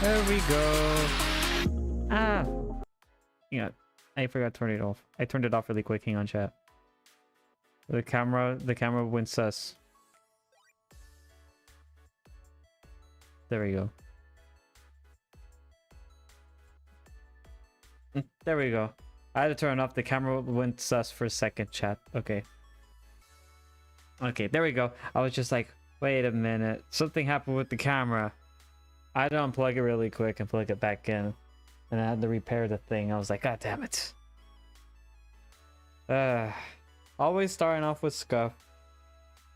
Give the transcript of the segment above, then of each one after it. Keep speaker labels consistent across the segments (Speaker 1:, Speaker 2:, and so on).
Speaker 1: There we go. Ah. Yeah, I forgot to turn it off. I turned it off really quick. Hang on, chat. The camera went sus. There we go. There we go. I had to turn off. The camera went sus for a second, chat. Okay. Okay, there we go. I was just like, wait a minute. Something happened with the camera. I had to unplug it really quick and plug it back in. And I had to repair the thing. I was like, God damn it. Always starting off with scuff.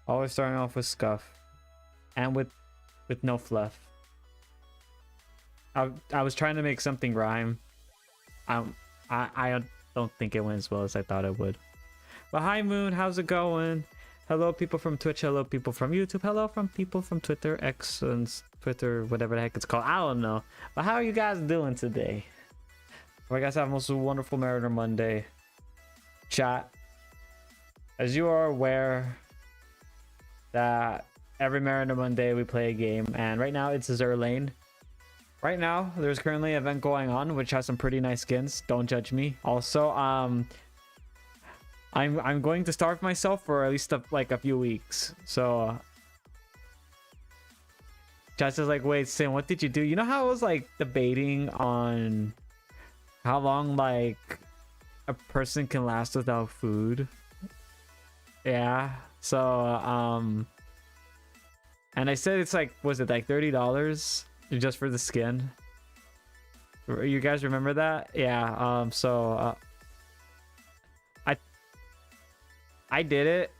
Speaker 1: Always starting off with scuff. And with no fluff. I was trying to make something rhyme. I don't think it went as well as I thought it would. But hi Moon, how's it going? Hello people from Twitch, hello people from YouTube, hello from people from Twitter, X and Twitter, whatever the heck it's called. I don't know. But how are you guys doing today? Well, I guys have most wonderful Mariner Monday. Chat. As you are aware that every Mariner Monday we play a game, and right now it's Azure Lane. Right now, there's currently an event going on which has some pretty nice skins. Don't judge me. Also, I'm going to starve myself for at least like a few weeks. So, Jess is like, wait, Sin, what did you do? You know how I was like debating on how long like a person can last without food? Yeah. So, and I said it's like, was it like $30? Just for the skin. You guys remember that? Yeah. So I did it,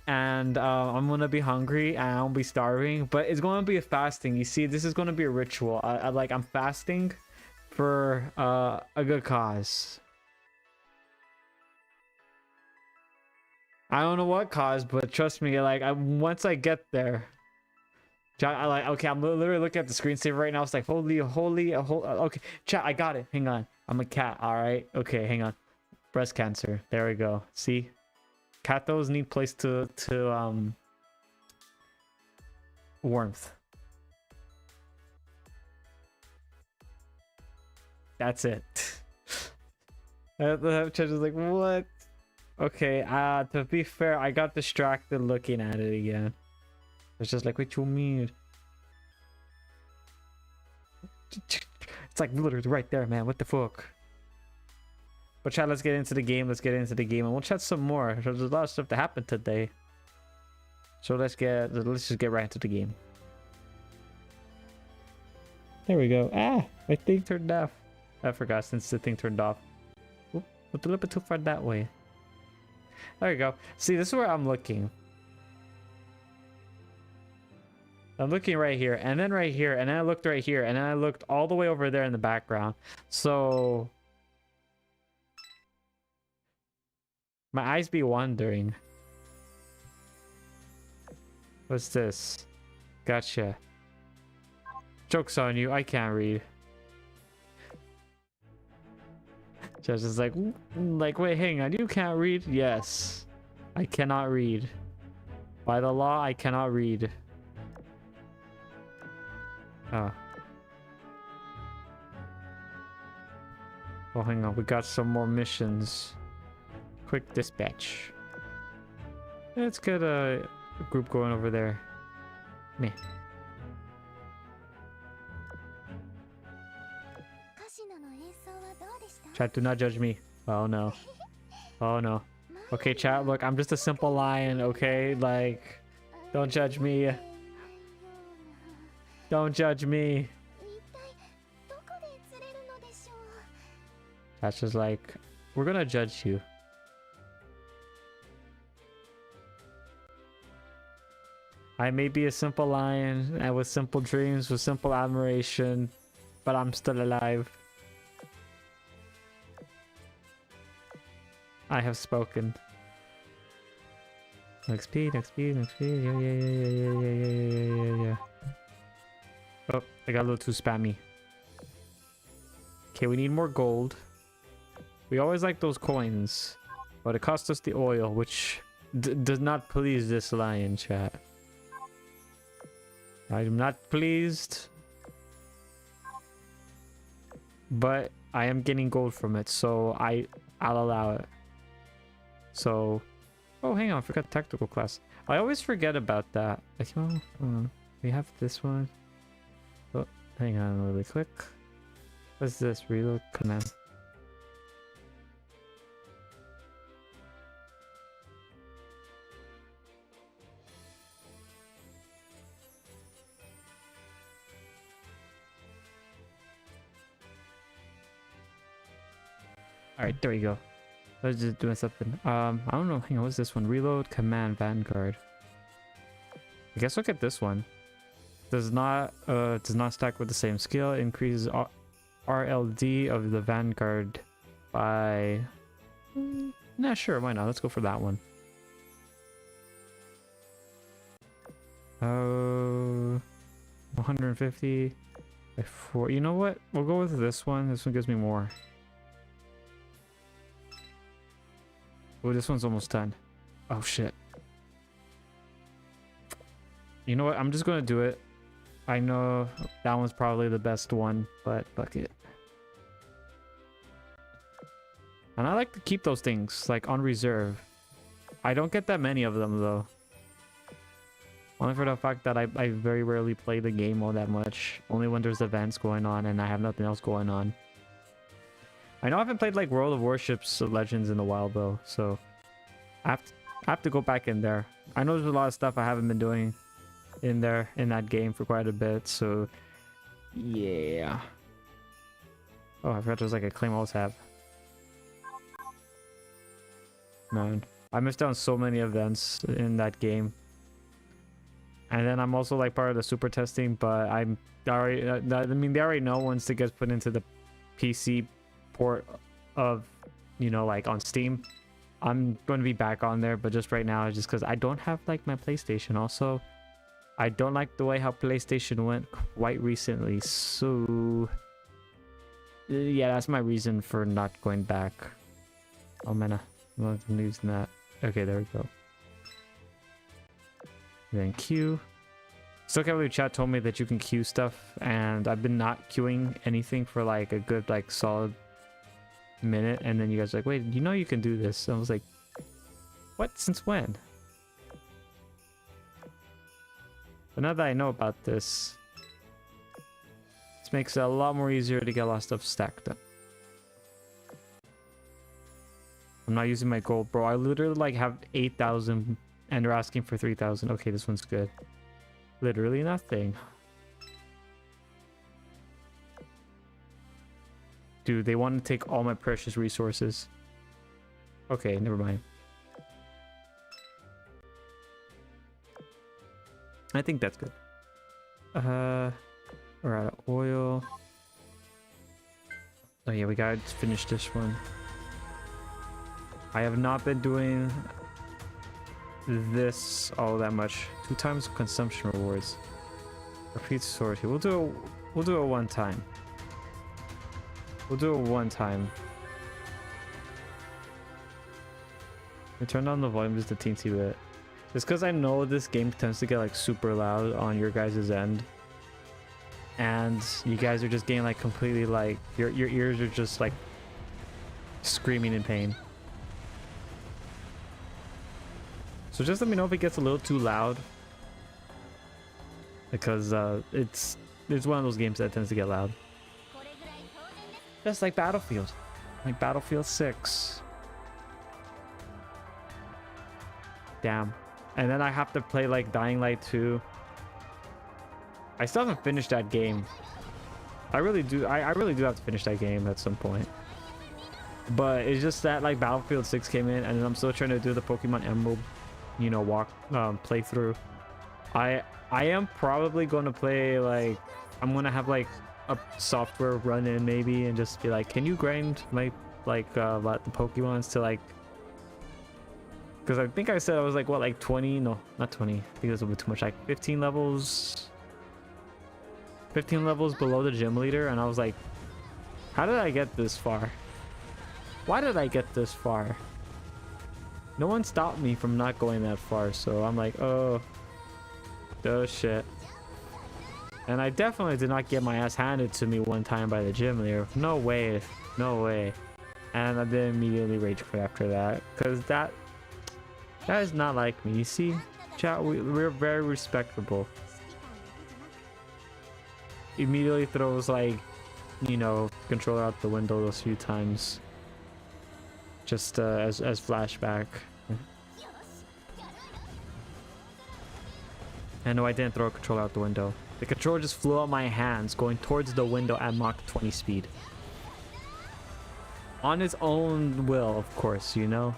Speaker 1: and I'm gonna be hungry and I'll be starving, but it's gonna be a fasting. You see, this is gonna be a ritual. I'm fasting for a good cause. I don't know what cause, but trust me, like once I get there. Okay, I'm literally looking at the screensaver right now. It's like, holy, okay, chat, I got it. Hang on. I'm a cat, all right? Okay, hang on. Breast cancer. There we go. See? Catos need place to warmth. That's it. The chat is like, what? Okay, to be fair, I got distracted looking at it again. It's just like, what you mean? It's like literally right there, man. What the fuck? But chat, let's get into the game. Let's get into the game, and we'll chat some more. There's a lot of stuff that happened today. So let's just get right into the game. There we go. Ah, my thing turned off. I forgot since the thing turned off. Oop, went a little bit too far that way. There we go. See, this is where I'm looking. I'm looking right here, and then right here, and then I looked right here, and then I looked all the way over there in the background. So my eyes be wandering. What's this? Gotcha. Joke's on you, I can't read. Judge is like, wait, hang on, you can't read? Yes, I cannot read. By the law, I cannot read. Oh. Oh, hang on. We got some more missions. Quick dispatch. Let's get a group going over there. Me. Chat, do not judge me. Oh no. Oh no. Okay, chat, look, I'm just a simple lion, okay? Like, don't judge me. Don't judge me. That's just like, we're gonna judge you. I may be a simple lion and with simple dreams, with simple admiration, but I'm still alive. I have spoken. XP, yeah. Oh, I got a little too spammy. Okay, we need more gold. We always like those coins, but it costs us the oil, which does not please this lion, chat. I'm not pleased. but I am getting gold from it, so I'll allow it. So, oh, hang on, I forgot tactical class. I always forget about that. We have this one. Oh, hang on really quick. What's this? Reload command. Alright, there we go. I was just doing something. I don't know. Hang on, what's this one? Reload command Vanguard. I guess look at this one. Does not stack with the same skill. Increases RLD of the Vanguard by... Nah, sure, why not? Let's go for that one. 150 by 4. You know what? We'll go with this one. This one gives me more. Oh, this one's almost done. Oh shit. You know what? I'm just gonna do it. I know that one's probably the best one, but fuck it. And I like to keep those things like on reserve. I don't get that many of them though. Only for the fact that I very rarely play the game all that much. Only when there's events going on and I have nothing else going on. I know I haven't played like World of Warships Legends in a while though, so I have to go back in there. I know there's a lot of stuff I haven't been doing in there in that game for quite a bit, so yeah. Oh, I forgot there's like a claim all tab. Man, I missed out on so many events in that game. And then I'm also like part of the super testing, but I'm already I mean they already know once it gets put into the PC port of, you know, like on Steam, I'm going to be back on there. But just right now, just because I don't have like my PlayStation. Also, I don't like the way how PlayStation went quite recently, so yeah, that's my reason for not going back. Oh man, I'm using that. Okay, there we go. Then Q. Still can't believe chat told me that you can queue stuff, and I've been not queuing anything for like a good like solid minute, and then you guys are like, wait, you know you can do this? And I was like, what? Since when? But now that I know about this, makes it a lot more easier to get a lot of stuff stacked up. I'm not using my gold, bro. I literally like have 8,000 and they're asking for 3,000. Okay, this one's good. Literally nothing. Dude, they want to take all my precious resources. Okay, never mind. I think that's good. We're out of oil. Oh yeah, we gotta finish this one. I have not been doing this all that much. 2 times consumption rewards. Repeat sortie. We'll do it one time. We'll do it one time. I turn down the volume just a teensy bit. It's because I know this game tends to get like super loud on your guys' end. And you guys are just getting like completely like your ears are just like screaming in pain. So just let me know if it gets a little too loud, because it's one of those games that tends to get loud. Just like Battlefield, like Battlefield 6. Damn. And then I have to play like Dying Light 2. I still haven't finished that game. I really do. I really do have to finish that game at some point. But it's just that like Battlefield 6 came in, and I'm still trying to do the Pokemon Emerald, you know, playthrough. I am probably going to play like, I'm gonna have like a software run in maybe and just be like, can you grind my like the Pokemons to like, because I think I said I was like what, like 20, no not 20, I think that's a bit too much, like 15 levels below the gym leader, and I was like, how did I get this far? Why did I get this far? No one stopped me from not going that far, so I'm like, oh shit. And I definitely did not get my ass handed to me one time by the gym leader. No way. No way. And I did immediately rage quit after that. Because that is not like me. You see, chat, we're very respectable. Immediately throws, like, you know, controller out the window those few times. Just as flashback. And no, I didn't throw a controller out the window. The controller just flew out my hands going towards the window at Mach 20 speed. On its own will, of course, you know?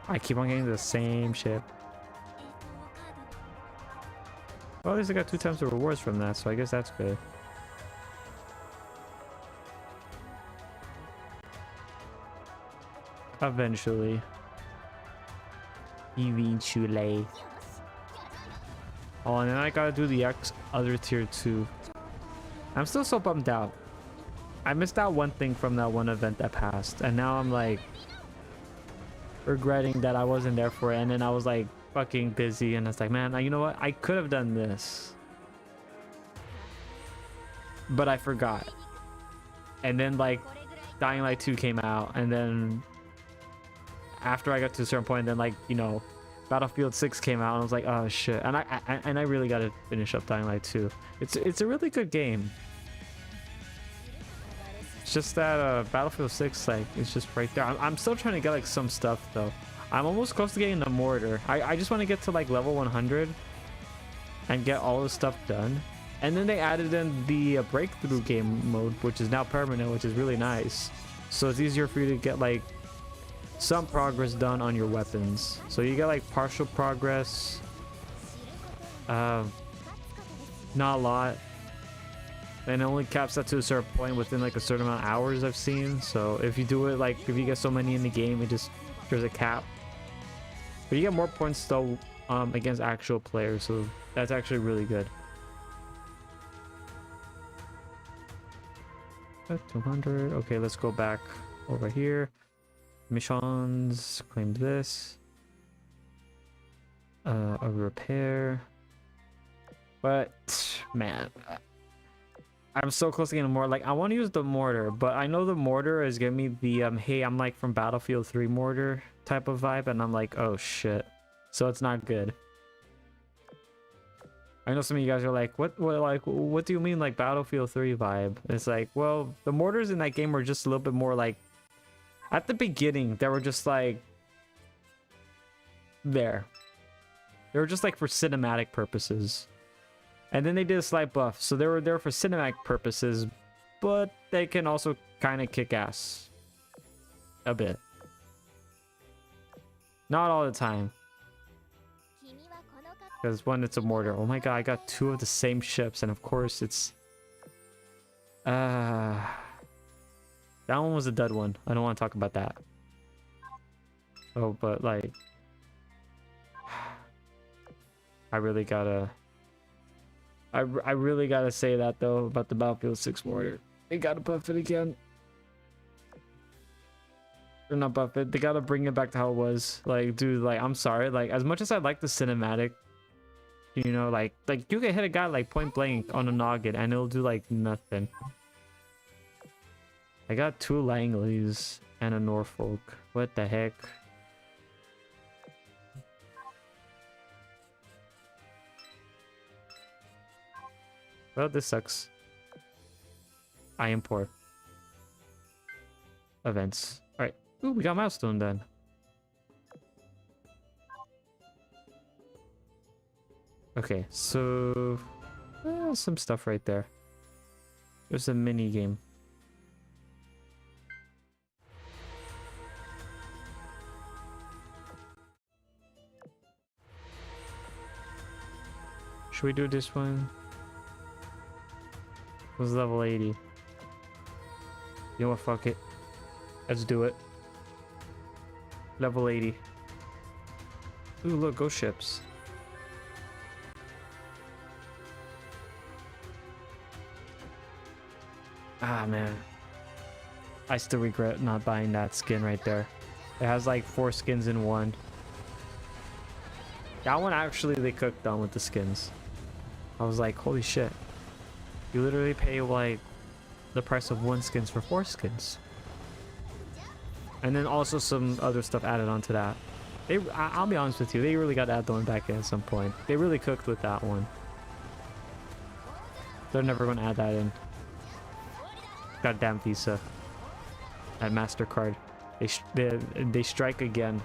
Speaker 1: I keep on getting the same ship. Well, at least I got 2 times the rewards from that, so I guess that's good. Eventually. Eventually. Oh, and then I gotta do the other tier 2. I'm still so bummed out. I missed out one thing from that one event that passed, and now I'm like regretting that I wasn't there for it. And then I was like fucking busy, and it's like, man, you know what? I could have done this, but I forgot. And then like Dying Light 2 came out, and then after I got to a certain point, then like, you know, Battlefield 6 came out, and I was like, oh shit. And I really gotta finish up Dying Light 2. It's a really good game. It's just that Battlefield 6, like, it's just right there. I'm still trying to get like some stuff though. I'm almost close to getting the mortar. I just want to get to like level 100 and get all the stuff done. And then they added in the breakthrough game mode, which is now permanent, which is really nice. So it's easier for you to get like some progress done on your weapons. So you get like partial progress, not a lot, and it only caps that to a certain point within like a certain amount of hours I've seen. So if you do it, like if you get so many in the game, there's a cap, but you get more points though against actual players, so that's actually really good. 200. Okay, let's go back over here. Missions, claim this. A repair. But man, I'm so close to getting more. Like, I want to use the mortar, but I know the mortar is giving me the hey, I'm like from Battlefield 3 mortar type of vibe, and I'm like, oh shit. So it's not good. I know some of you guys are like, what do you mean like Battlefield 3 vibe? It's like, well, the mortars in that game were just a little bit more like, at the beginning, they were just like there. They were just like for cinematic purposes. And then they did a slight buff, so they were there for cinematic purposes, but they can also kind of kick ass a bit. Not all the time. Because when it's a mortar, oh my god, I got 2 of the same ships, and of course it's that one was a dud one. I don't want to talk about that. Oh, but like I really gotta say that though about the Battlefield 6 mortar. They gotta buff it again. Or not buff it, they gotta bring it back to how it was. Like, dude, like, I'm sorry, like, as much as I like the cinematic, you know, like you can hit a guy like point blank on a noggin and it'll do like nothing. I got 2 Langleys and a Norfolk. What the heck? Well, this sucks. I am poor. Events. Alright. Ooh, we got milestone then. Okay, so some stuff right there. There's a mini game. Should we do this one? It was level 80. You know what? Fuck it. Let's do it. Level 80. Ooh, look, ghost ships. Ah, man. I still regret not buying that skin right there. It has like 4 skins in one. That one actually they cooked on with the skins. I was like, holy shit. You literally pay like the price of 1 skins for 4 skins. And then also some other stuff added onto that. I'll be honest with you, they really got to add the one back in at some point. They really cooked with that one. They're never going to add that in. Goddamn Visa. That MasterCard. They strike again.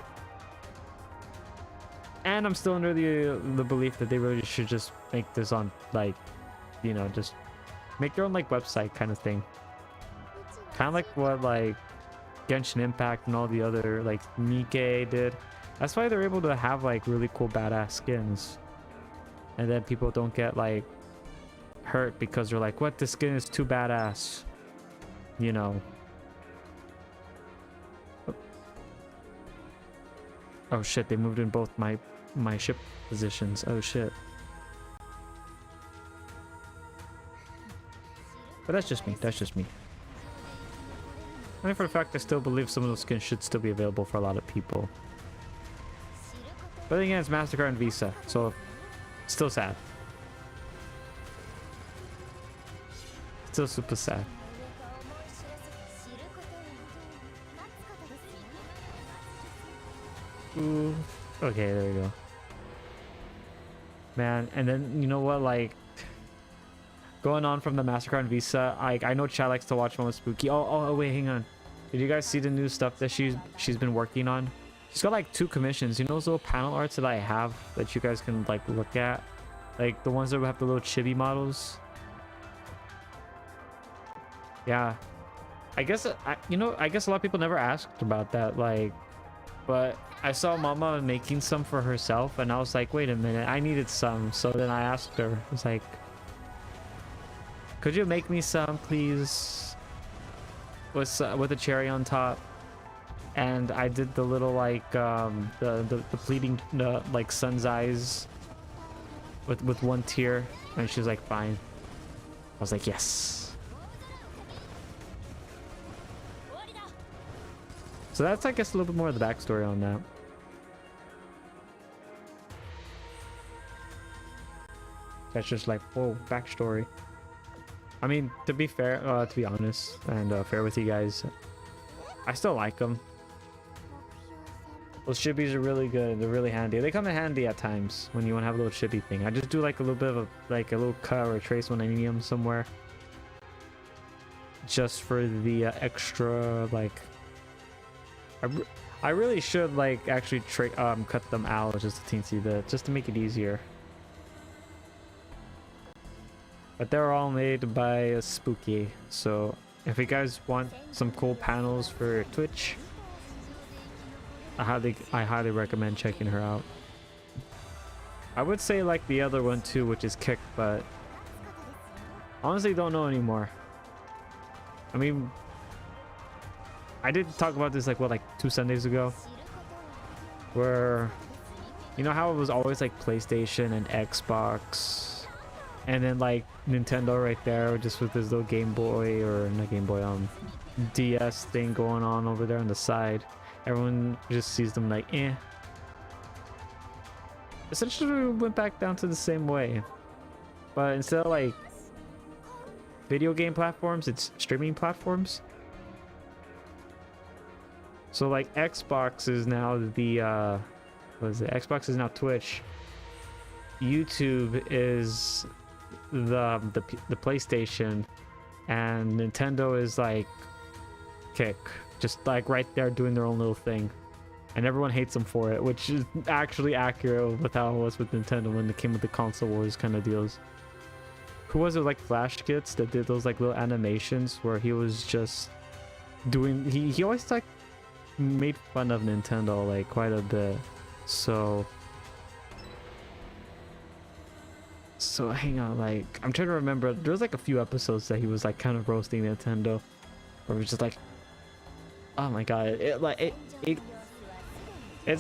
Speaker 1: And I'm still under the belief that they really should just make this on, like, you know, just make their own, like, website kind of thing. Kind of like what, like, Genshin Impact and all the other, like, Nikkei did. That's why they're able to have, like, really cool badass skins. And then people don't get, like, hurt because they're like, what, this skin is too badass. You know. Oh shit, they moved in both my ship positions. Oh shit. But that's just me. That's just me. I mean, for the fact, I still believe some of those skins should still be available for a lot of people. But again, it's MasterCard and Visa, so still sad. Still super sad. Ooh. Okay, there we go. Man, and then you know what, like, going on from the MasterCard and Visa, I know Chad likes to watch Mama Spooky. Oh wait, hang on. Did you guys see the new stuff that she's been working on? She's got like 2 commissions. You know those little panel arts that I have that you guys can like look at? Like the ones that have the little chibi models? Yeah. I guess you know, I guess a lot of people never asked about that, like, but I saw Mama making some for herself and I was like, wait a minute, I needed some. So then I asked her, I was like, could you make me some, please? With a cherry on top. And I did the little like the pleading like sun's eyes with 1 tear, and she was like, fine. I was like, yes. So that's, I guess, a little bit more of the backstory on that. That's just like, whoa, backstory. I mean, to be fair, to be honest and fair with you guys, I still like them. Those chibis are really good. They're really handy. They come in handy at times when you want to have a little chibi thing. I just do like a little bit of a little cut or a trace when I need them somewhere, just for the extra, like. I really should like actually cut them out just a teensy bit, just to make it easier. But they're all made by Spooky, so if you guys want some cool panels for Twitch, I highly recommend checking her out. I would say like the other one too, which is Kick, but honestly don't know anymore. I mean, I did talk about this like what, like 2 Sundays ago, where you know how it was always like PlayStation and Xbox, and then like Nintendo right there, just with this little Game Boy, or not Game Boy, DS thing going on over there on the side. Everyone just sees them like, eh. Essentially, we went back down to the same way, but instead of like video game platforms, it's streaming platforms. So like Xbox is now the what is it? Xbox is now Twitch. YouTube is the PlayStation, and Nintendo is like Kick, just like right there doing their own little thing, and everyone hates them for it, which is actually accurate with how it was with Nintendo when they came with the console wars kind of deals. Who was it, like Flash Kids, that did those like little animations where he was just doing, he always like made fun of Nintendo like quite a bit. So hang on, like I'm trying to remember, there was like a few episodes that he was like kind of roasting Nintendo, or it was just like, oh my god, it's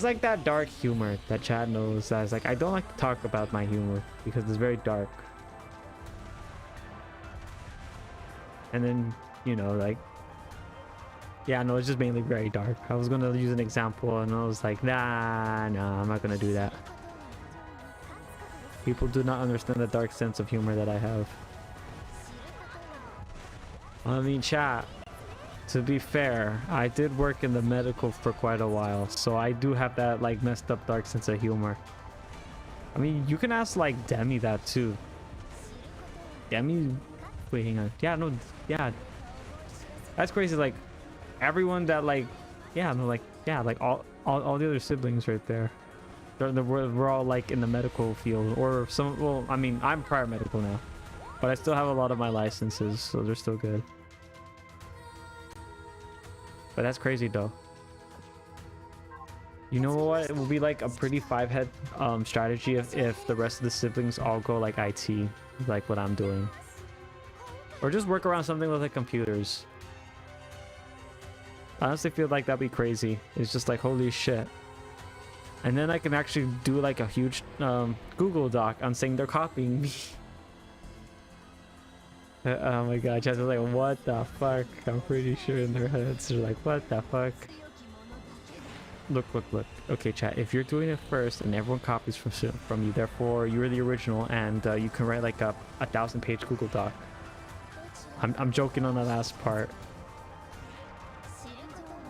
Speaker 1: like that dark humor that Chad knows. That's like, I don't like to talk about my humor because it's very dark. And then, you know, like, yeah, no, it's just mainly very dark. I was gonna use an example and I was like, nah, I'm not gonna do that. People do not understand the dark sense of humor that I have. I mean, chat, to be fair, I did work in the medical for quite a while, so I do have that like messed up dark sense of humor. I mean, you can ask like Demi that too. Demi, wait, hang on. Yeah, no, yeah, that's crazy. Like everyone that like, yeah, no, like, yeah, like all the other siblings right there. We're all like in the medical field, or some. Well, I mean, I'm prior medical now, but I still have a lot of my licenses, so they're still good. But that's crazy though. You know what? It will be like a pretty 5-head strategy if the rest of the siblings all go like IT, like what I'm doing, or just work around something with like computers. I honestly feel like that'd be crazy. It's just like, holy shit. And then I can actually do like a huge Google Doc on saying they're copying me. Oh my god, just like, what the fuck? I'm pretty sure in their heads they're like, what the fuck? Look. Okay, chat, if you're doing it first and everyone copies from you, therefore you're the original, and you can write like a 1,000-page Google Doc. I'm joking on the last part.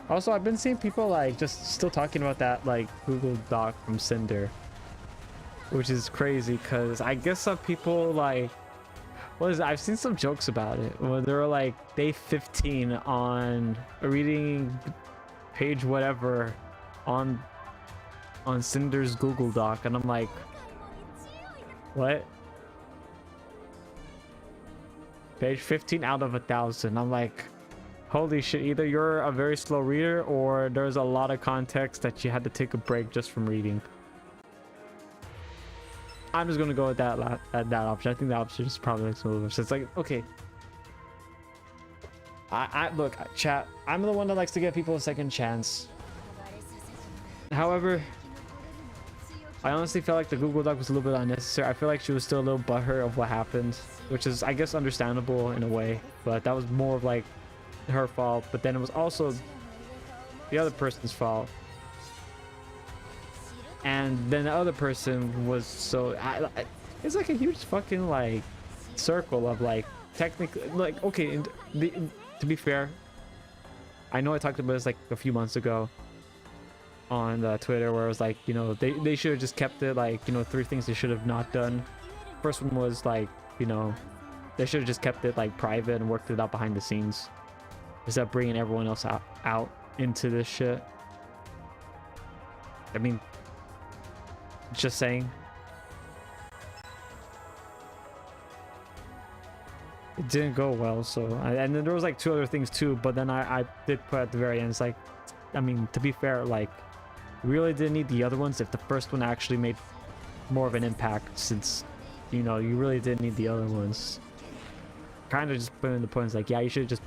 Speaker 1: Also, I've been seeing people like just still talking about that like Google Doc from Cinder, which is crazy because I guess some people like, what is it? I've seen some jokes about it where they're like day 15 on reading page whatever on Cinder's Google Doc, and I'm like, what? Page 15 out of 1,000. I'm like, holy shit, either you're a very slow reader or there's a lot of context that you had to take a break just from reading. I'm just gonna go with that option. I think that option is probably like some. So it's like, okay, I look, chat, I'm the one that likes to give people a second chance. However, I honestly felt like the Google Doc was a little bit unnecessary. I feel like she was still a little butthurt of what happened, which is, I guess, understandable in a way, but that was more of like her fault. But then it was also the other person's fault, and then the other person was so it's like a huge fucking like circle of like, technically, like, okay, to be fair, I know I talked about this like a few months ago on Twitter, where it was like, you know, they should have just kept it like, you know, 3 things they should have not done. First one was like, you know, they should have just kept it like private and worked it out behind the scenes instead of bringing everyone else out into this shit. I mean, just saying. It didn't go well, so and then there was like 2 other things too, but then I did put at the very end, it's like, I mean, to be fair, like, we really didn't need the other ones if the first one actually made more of an impact, since, you know, you really didn't need the other ones. Kind of just putting the points like, yeah, you should have just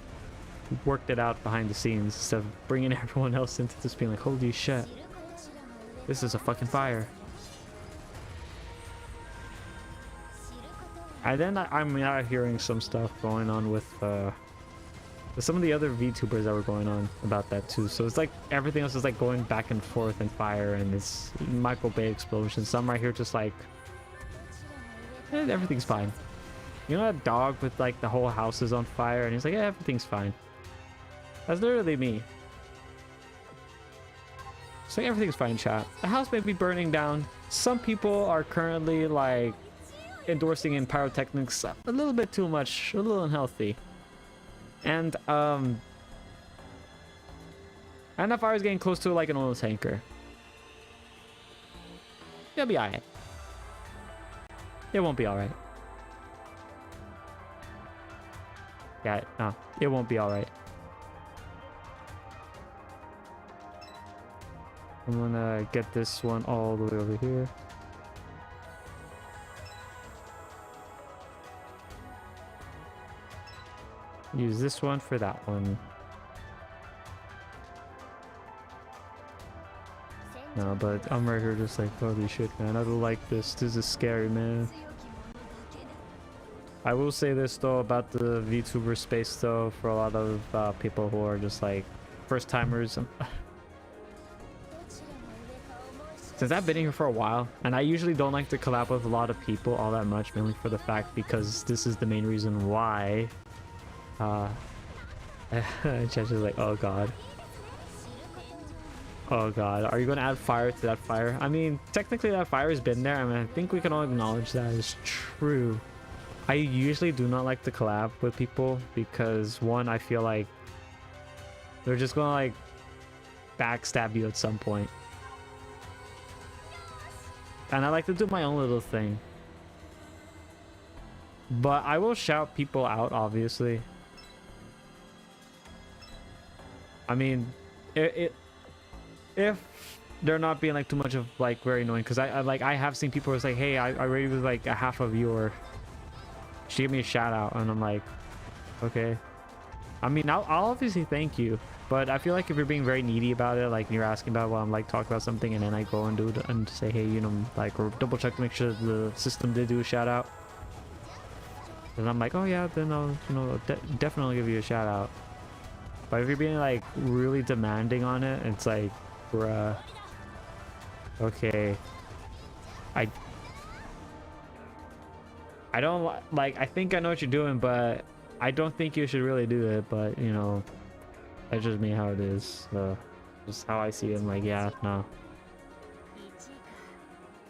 Speaker 1: worked it out behind the scenes instead of bringing everyone else into this, being like, holy shit, this is a fucking fire. And then I'm out hearing some stuff going on with some of the other VTubers that were going on about that too. So it's like everything else is like going back and forth in fire, and it's Michael Bay explosions. Some right here just like, everything's fine. You know that dog with like the whole house is on fire and he's like, yeah, everything's fine. That's literally me. It's like, everything's fine, chat. The house may be burning down. Some people are currently like endorsing in pyrotechnics a little bit too much, a little unhealthy. And the fire is getting close to like an oil tanker. It'll be alright. It won't be alright. Yeah, no, it won't be alright. I'm gonna get this one all the way over here. Use this one for that one. No, but I'm right here just like, holy shit, man, I don't like this. This is scary, man. I will say this though about the VTuber space though, for a lot of people who are just like first timers. since I've been here for a while, and I usually don't like to collab with a lot of people all that much, mainly for the fact because this is the main reason why. Chach is like, oh god. Oh god, are you gonna add fire to that fire? I mean, technically that fire has been there. I mean, I think we can all acknowledge that is true. I usually do not like to collab with people because one, I feel like they're just gonna like backstab you at some point. And I like to do my own little thing. But I will shout people out, obviously. I mean, if they're not being like too much of like very annoying, because I have seen people who say, hey, I already was like a half a viewer. She gave me a shout out, and I'm like, okay. I mean, I'll obviously thank you, but I feel like if you're being very needy about it, like you're asking about while I'm like talking about something, and then I go and do it and say, hey, you know, like, or double check to make sure the system did do a shout out, and I'm like, oh yeah, then I'll, you know, definitely give you a shout out. But if you're being like really demanding on it, it's like, bruh, okay, I don't like, I think I know what you're doing, but I don't think you should really do it. But you know, that's just me how it is. So just how I see it. I'm like, yeah, no.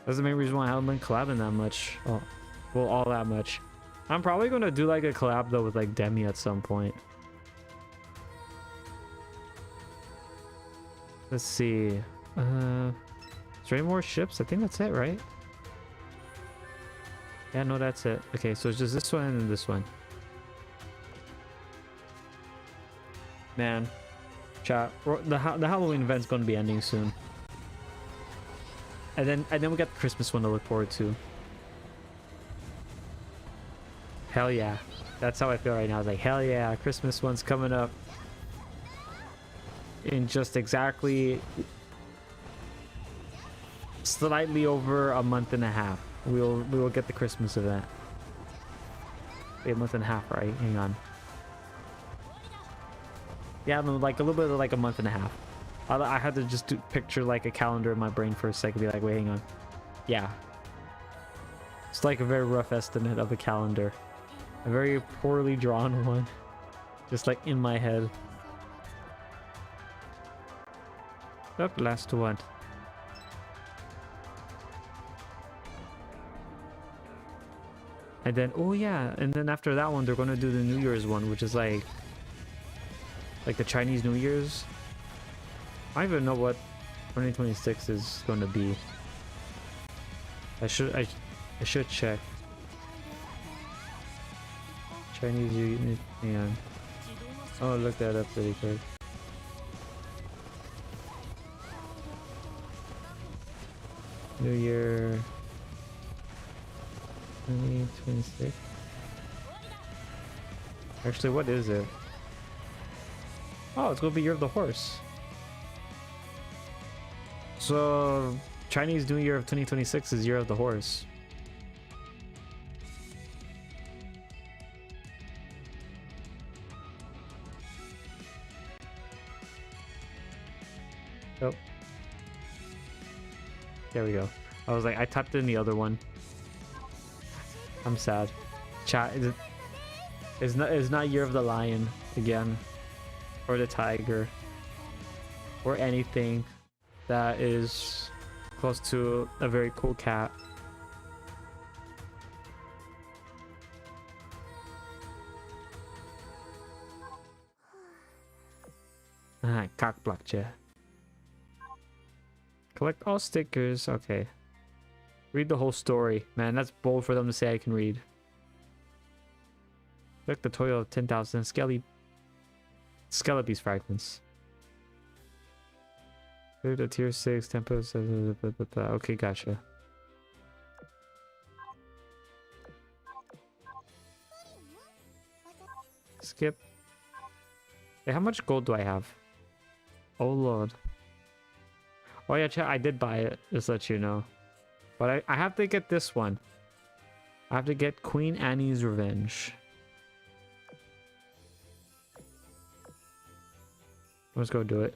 Speaker 1: That's the main reason why I haven't been collabing that much. Oh, well, all that much. I'm probably gonna do like a collab though with like Demi at some point. Let's see. Is there any more ships? I think that's it, right? Yeah, no, that's it. Okay, so it's just this one and this one. Man, chat. The Halloween event's gonna be ending soon, and then we got the Christmas one to look forward to. Hell yeah, that's how I feel right now. I was like, hell yeah, Christmas one's coming up in just exactly slightly over a month and a half. We will get the Christmas event. Wait, a month and a half, right? Hang on. Yeah, no, like a little bit of like a month and a half. I had to just picture like a calendar in my brain for a second, be like, wait, hang on. Yeah. It's like a very rough estimate of a calendar. A very poorly drawn one. Just like in my head. Oh, last one. And then, oh yeah, and then after that one, they're gonna do the New Year's one, which is like the Chinese New Year's. I don't even know what 2026 is going to be. I should check. Chinese New Year. Hang on. Oh, look that up really quick. New Year 2026. Actually, what is it? Oh, it's gonna be Year of the Horse. So Chinese New Year of 2026 is Year of the Horse. Oh, there we go. I was like, I typed in the other one. I'm sad. Chat is not Year of the Lion again, or the Tiger, or anything that is close to a very cool cat. Ah, cock block chair. Collect all stickers. Okay. Read the whole story. Man, that's bold for them to say I can read. Collect the total of 10,000 Skelebees fragments. Clear the tier 6 tempos. Okay, gotcha. Skip. Hey, how much gold do I have? Oh lord. Oh yeah, chat, I did buy it, just to let you know. But I have to get this one. I have to get Queen Annie's Revenge. Let's go do it.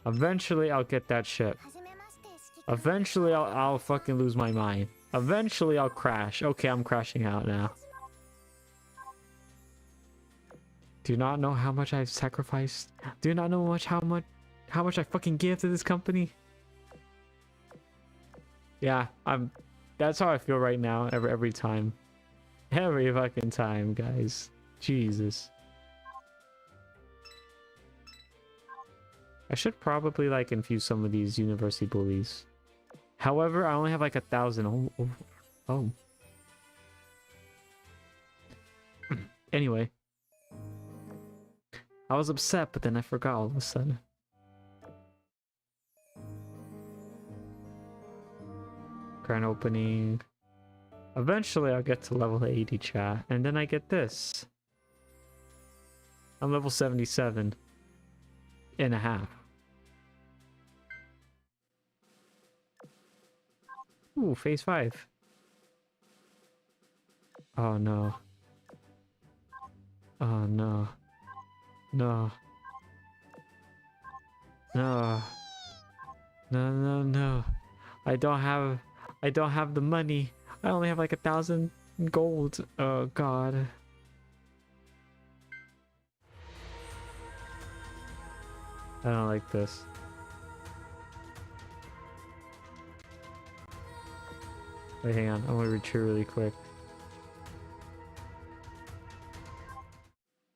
Speaker 1: Eventually, I'll get that ship. Eventually, I'll fucking lose my mind. Eventually, I'll crash. Okay, I'm crashing out now. Do you not know how much I've sacrificed? Do you not know how much I fucking give to this company? Yeah, that's how I feel right now. Every time. Every fucking time, guys. Jesus. I should probably like infuse some of these university bullies. However, I only have like 1,000. Oh. Anyway. I was upset, but then I forgot all of a sudden. Grand opening. Eventually, I'll get to level 80, chat. And then I get this. I'm level 77 and a half. Ooh, phase 5. Oh no. Oh no. No. No. No. I don't have the money. I only have like 1,000 gold. Oh god. I don't like this. Wait, hang on. I'm gonna retreat really quick.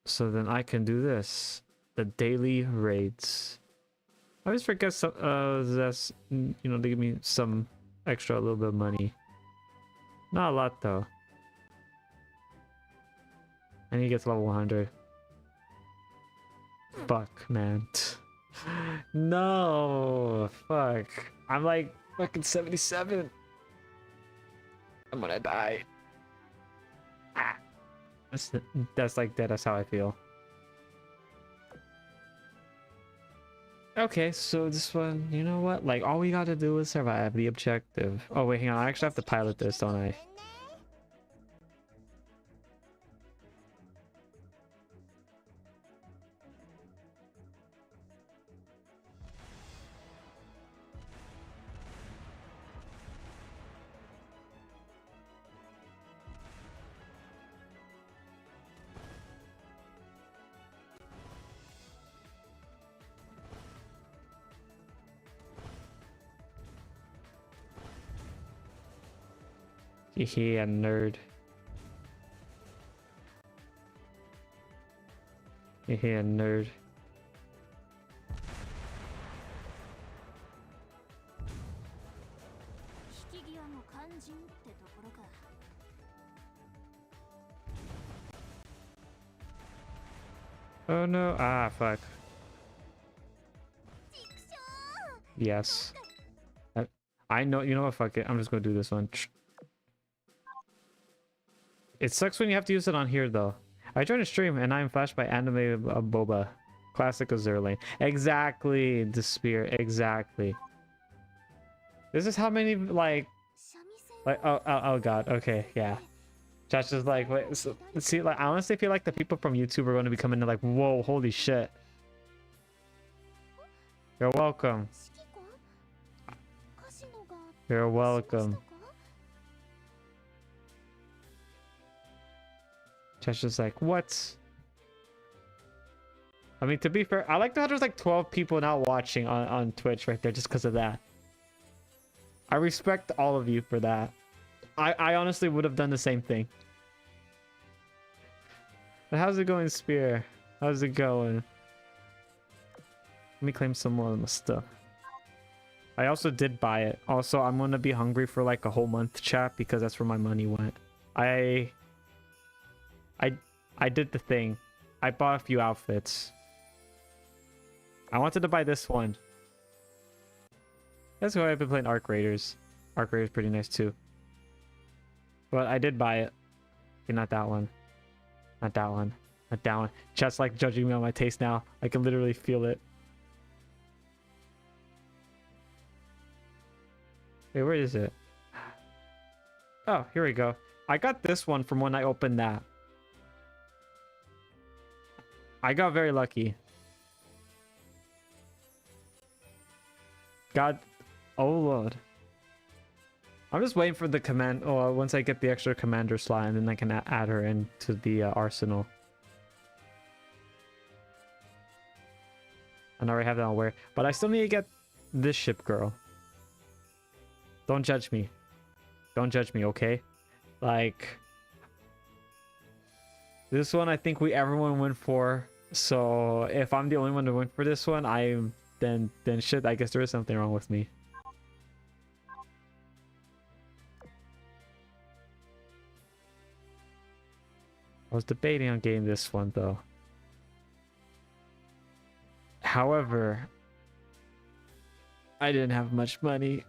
Speaker 1: So then I can do this. The daily raids. I always forget some that's, you know, they give me some extra, a little bit of money. Not a lot though. And he gets level 100. Fuck, man. No, fuck. I'm like fucking 77. I'm gonna die. Ah. That's like that. That's how I feel. Okay, so this one, you know what? Like, all we gotta do is survive the objective. Oh wait, hang on. I actually have to pilot this, don't I? Heya, nerd. Heya, nerd. Oh no. Ah, fuck. Yes. I know. You know what? Fuck it. I'm just gonna do this one. It sucks when you have to use it on here, though. I joined a stream and I'm flashed by anime boba. Classic Azurlane. Exactly, the spear. Exactly. This is how many, like oh god. Okay, yeah. Josh is like, wait, so, see, like, I honestly feel like the people from YouTube are going to be coming in like, whoa, holy shit. You're welcome. You're welcome. Josh is like, what? I mean, to be fair, I like that there's like 12 people now watching on Twitch right there just because of that. I respect all of you for that. I honestly would have done the same thing. But how's it going, Spear? How's it going? Let me claim some more of my stuff. I also did buy it. Also, I'm gonna be hungry for like a whole month, chat, because that's where my money went. I did the thing. I bought a few outfits. I wanted to buy this one. That's why I've been playing Arc Raiders. Arc Raiders pretty nice too. But I did buy it. Okay, not that one. Not that one. Not that one. Chat's like judging me on my taste now. I can literally feel it. Wait, where is it? Oh, here we go. I got this one from when I opened that. I got very lucky. God. Oh Lord. I'm just waiting for the command. Oh, once I get the extra commander slot, and then I can add her into the arsenal. And I already have that on where, but I still need to get this ship girl. Don't judge me. Don't judge me, okay? Like, this one I think everyone went for. So if I'm the only one to win for this one, then shit, I guess there is something wrong with me. I was debating on getting this one though. However, I didn't have much money.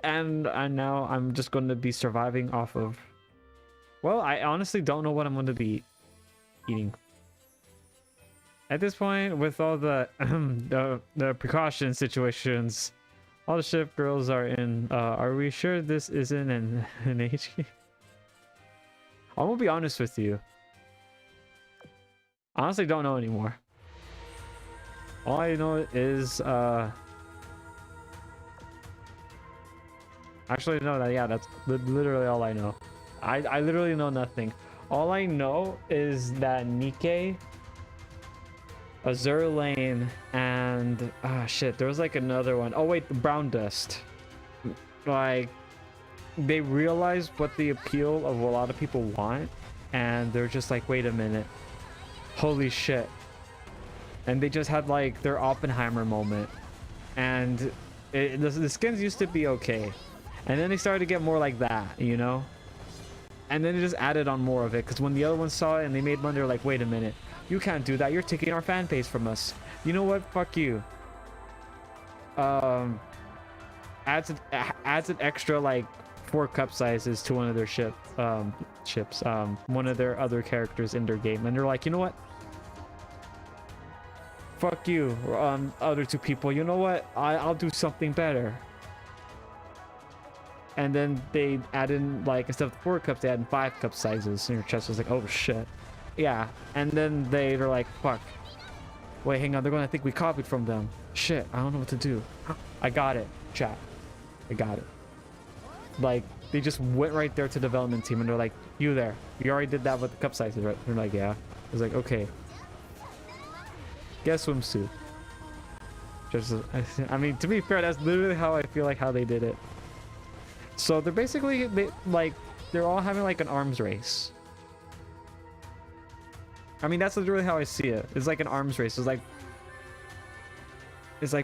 Speaker 1: And now I'm just going to be surviving off of... Well, I honestly don't know what I'm going to be eating. At this point, with all the the precaution situations, all the ship girls are in... are we sure this isn't an HQ? I'm gonna be honest with you. I honestly don't know anymore. All I know is actually no, that's literally all I know. I literally know nothing. All I know is that Nikkei, Azure Lane, and shit, there was like another one. Oh wait, the Brown Dust. Like, they realized what the appeal of a lot of people want, and they're just like, wait a minute, holy shit. And they just had like their Oppenheimer moment, and the skins used to be okay, and then they started to get more like that, you know, and then they just added on more of it, because when the other ones saw it and they made money, they're like, wait a minute, you can't do that, you're taking our fan base from us. You know what, fuck you. Adds an extra like 4 cup sizes to one of their ships, one of their other characters in their game, and they're like, you know what, fuck you, other 2 people, you know what, I'll do something better. And then they add in, like, instead of 4 cups, they add in 5 cup sizes, and your chest was like, oh shit. Yeah, and then they're like, fuck, wait, hang on, they're gonna think we copied from them. Shit, I don't know what to do. I got it, chat, I got it. Like, they just went right there to the development team, and they're like, you there, you already did that with the cup sizes, right? They're like, yeah. I was like, okay, get a swimsuit. Just, I mean, to be fair, that's literally how I feel like how they did it. So they're basically, they're all having like an arms race. I mean, that's literally how I see it. It's like an arms race. It's like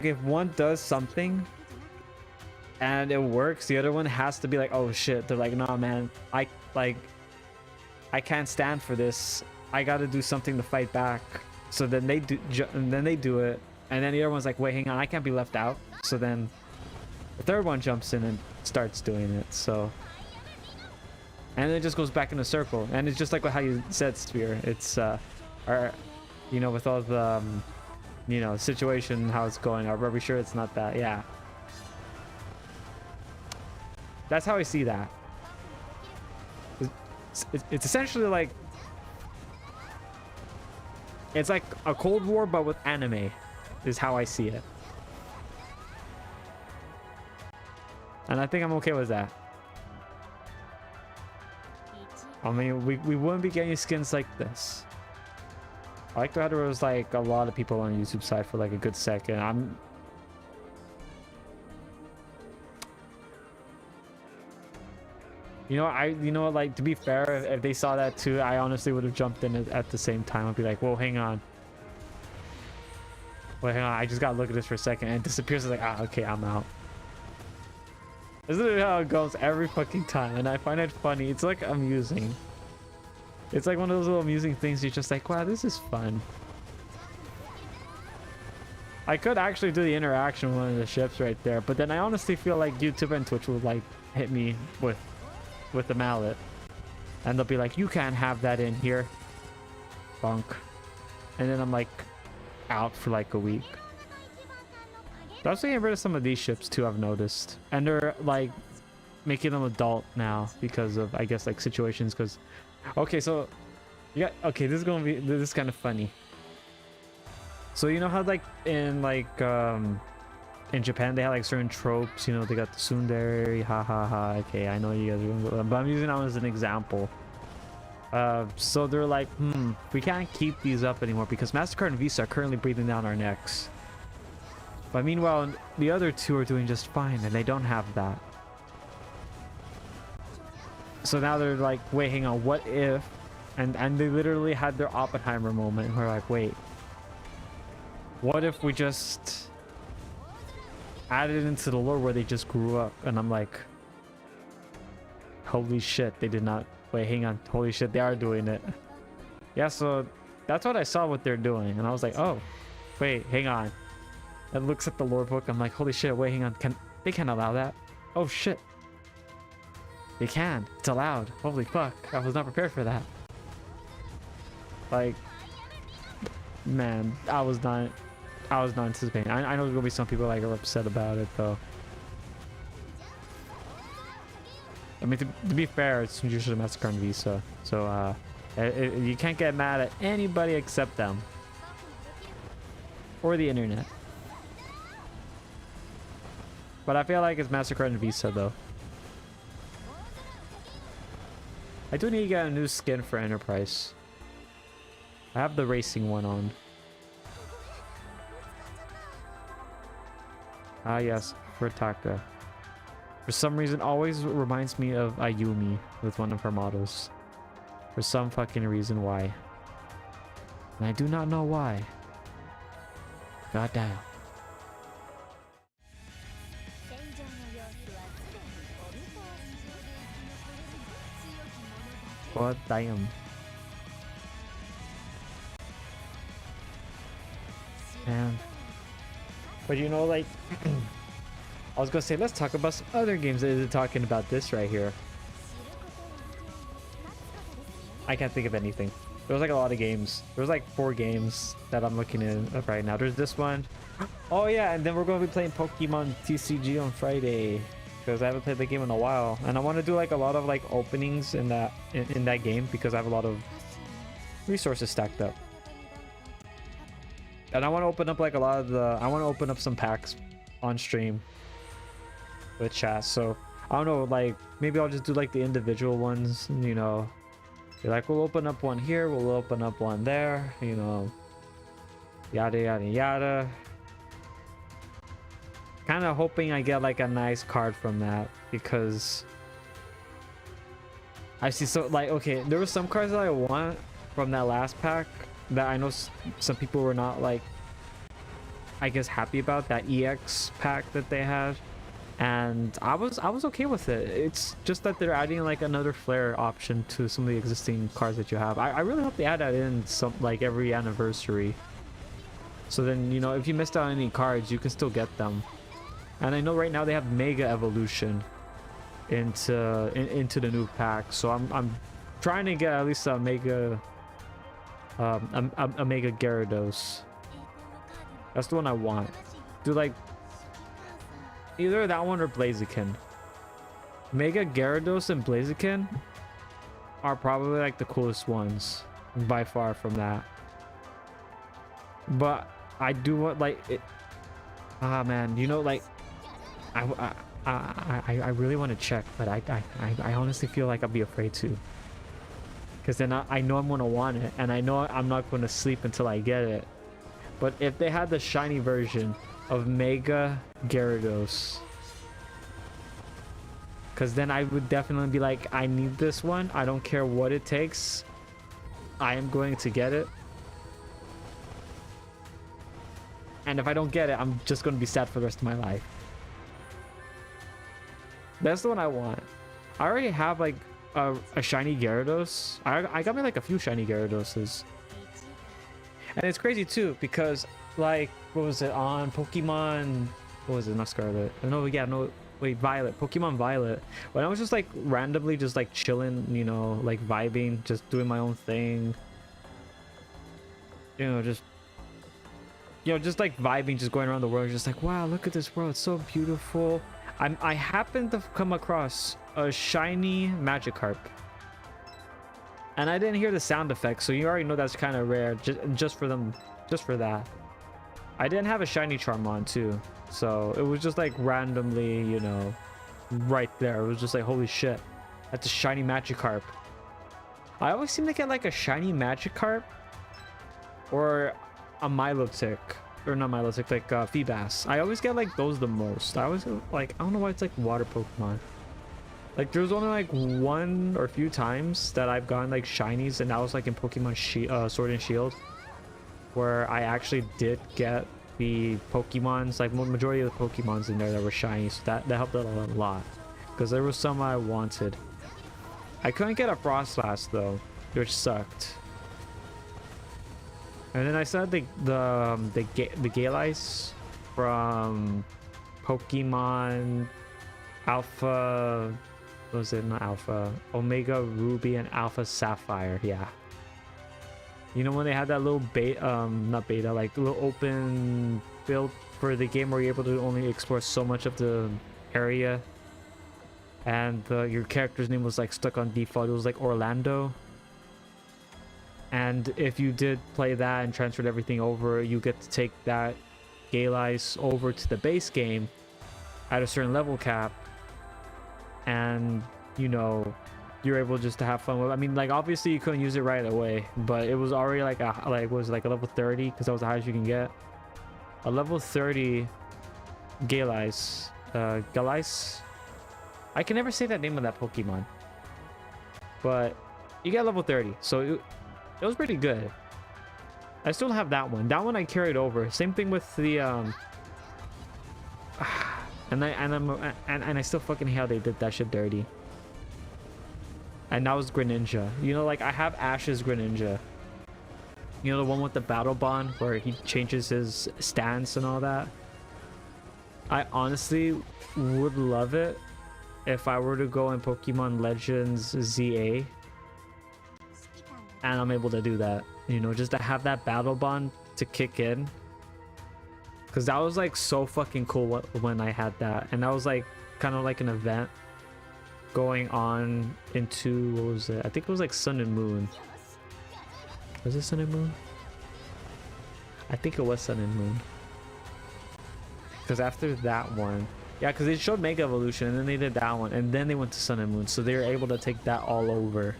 Speaker 1: if one does something and it works, the other one has to be like, oh shit. They're like, nah, man, I can't stand for this. I got to do something to fight back. So then they do, and then they do it, and then the other one's like, wait, hang on, I can't be left out. So then the third one jumps in and starts doing it. So, and it just goes back in a circle, and it's just like how you said, Sphere. It's you know, with all the you know, situation, how it's going, are we sure it's not that? Yeah, that's how I see that. It's essentially like, it's like a Cold War but with anime, is how I see it. And I think I'm okay with that. I mean, we wouldn't be getting skins like this. I like how there was like a lot of people on YouTube side for like a good second. You know, like, to be fair, if they saw that too, I honestly would have jumped in at the same time. I'd be like, whoa, hang on. Wait, hang on, I just gotta look at this for a second, and it disappears. It's like, ah, okay, I'm out. This is how it goes every fucking time, and I find it funny. It's like amusing. It's like one of those little amusing things. You're just like, wow, this is fun. I could actually do the interaction with one of the ships right there, but then I honestly feel like YouTube and Twitch would like hit me with the mallet, and they'll be like, you can't have that in here, bunk. And then I'm like out for like a week. They're also getting rid of some of these ships too, I've noticed, and they're like making them adult now because of, I guess, like situations. Because okay, so yeah, okay, this is kind of funny. So you know how like in like in Japan they had like certain tropes, you know, they got the tsundere, ha ha ha. Okay, I know you guys are, but I'm using that as an example. So they're like, we can't keep these up anymore because MasterCard and Visa are currently breathing down our necks. But meanwhile, the other two are doing just fine and they don't have that. So now they're like, wait, hang on, what if? And they literally had their Oppenheimer moment. We're like, wait, what if we just added into the lore where they just grew up? And I'm like, holy shit, they did not. Wait, hang on, holy shit, they are doing it. Yeah, so that's what I saw what they're doing, and I was like, oh, wait, hang on. And looks at the lore book. I'm like, holy shit, wait, hang on, they can't allow that? Oh shit, they can. It's allowed. Holy fuck, I was not prepared for that. Like, man, I was not anticipating. I know there's gonna be some people like are upset about it though. I mean, to be fair, it's usually MasterCard and Visa, so you can't get mad at anybody except them or the internet. But I feel like it's MasterCard and Visa though. I do need to get a new skin for Enterprise. I have the racing one on. Ah yes, for Taka. For some reason, always reminds me of Ayumi with one of her models. For some fucking reason why. And I do not know why. God damn. God damn. Man. But you know, like... I was gonna say, let's talk about some other games that is talking about this right here. I can't think of anything. There was like a lot of games. There was like 4 games that I'm looking at right now. There's this one. Oh yeah, and then we're gonna be playing Pokemon TCG on Friday because I haven't played the game in a while, and I want to do like a lot of like openings in that game because I have a lot of resources stacked up, and I want to open up like a lot of the. I want to open up some packs on stream with chat. So I don't know, like maybe I'll just do like the individual ones, you know, be like, we'll open up one here, we'll open up one there, you know, yada yada yada. Kind of hoping I get like a nice card from that because I see, so like, okay, there were some cards that I want from that last pack that I know some people were not like, I guess, happy about that EX pack that they had. And I was okay with it. It's just that they're adding like another flare option to some of the existing cards that you have. I really hope they add that in some, like every anniversary. So then, you know, if you missed out on any cards, you can still get them. And I know right now they have Mega Evolution into the new pack. So I'm trying to get at least a Mega Mega Gyarados. That's the one I want. Do like either that one or Blaziken. Mega Gyarados and Blaziken are probably like the coolest ones by far from that. But I do want like it. Ah man, you know, like I really want to check, but I honestly feel like I'd be afraid to. Because then I know I'm gonna want it, and I know I'm not gonna sleep until I get it. But if they had the shiny version of Mega Gyarados, because then I would definitely be like, I need this one. I don't care what it takes. I am going to get it. And if I don't get it, I'm just going to be sad for the rest of my life. That's the one I want. I already have like a shiny Gyarados. I got me like a few shiny Gyaradoses. And it's crazy too, because like, what was it on Pokemon? What was it? Not Scarlet. No, yeah, no, wait, Violet. Pokemon Violet. When I was just like randomly just like chilling, you know, like vibing, just doing my own thing. You know, just like vibing, just going around the world, just like, wow, look at this world, it's so beautiful. I happened to come across a shiny Magikarp. And I didn't hear the sound effects, so you already know that's kind of rare, just for them, just for that. I didn't have a shiny Charmant too, so it was just like randomly, you know, right there. It was just like, holy shit, that's a shiny Magikarp. I always seem to get like a shiny Magikarp or a Milotic, or not Milotic, like Feebas. I always get like those the most. I always like, I don't know why it's like water Pokemon. Like there's only like one or few times that I've gotten like shinies, and that was like in Pokemon Sword and Shield, where I actually did get the Pokemons, like majority of the Pokemons in there that were shiny, so that helped out a lot, because there was some I wanted. I couldn't get a Frostlass though, which sucked. And then I said the Galice from Pokemon Alpha, what was it, not Alpha, Omega Ruby and Alpha Sapphire, yeah. You know when they had that little beta, not beta, like little open build for the game where you're able to only explore so much of the area, and your character's name was like stuck on default. It was like Orlando, and if you did play that and transferred everything over, you get to take that Galice over to the base game at a certain level cap, and you know, you're able just to have fun with. I mean, like obviously you couldn't use it right away, but it was already like was like a level 30, because that was the highest you can get. A level 30 Galice, Galice. I can never say that name of that Pokemon, but you get level 30, so it was pretty good. I still have that one. That one I carried over. Same thing with the and I still fucking hate how they did that shit dirty. And that was Greninja. You know, like I have Ash's Greninja. You know, the one with the battle bond where he changes his stance and all that. I honestly would love it if I were to go in Pokemon Legends ZA and I'm able to do that. You know, just to have that battle bond to kick in. Because that was like so fucking cool when I had that. And that was like kind of like an event going on into, what was it? I think it was like Sun and Moon. Was it Sun and Moon? I think it was Sun and Moon. Because after that one, yeah, because they showed Mega Evolution and then they did that one and then they went to Sun and Moon, so they were able to take that all over.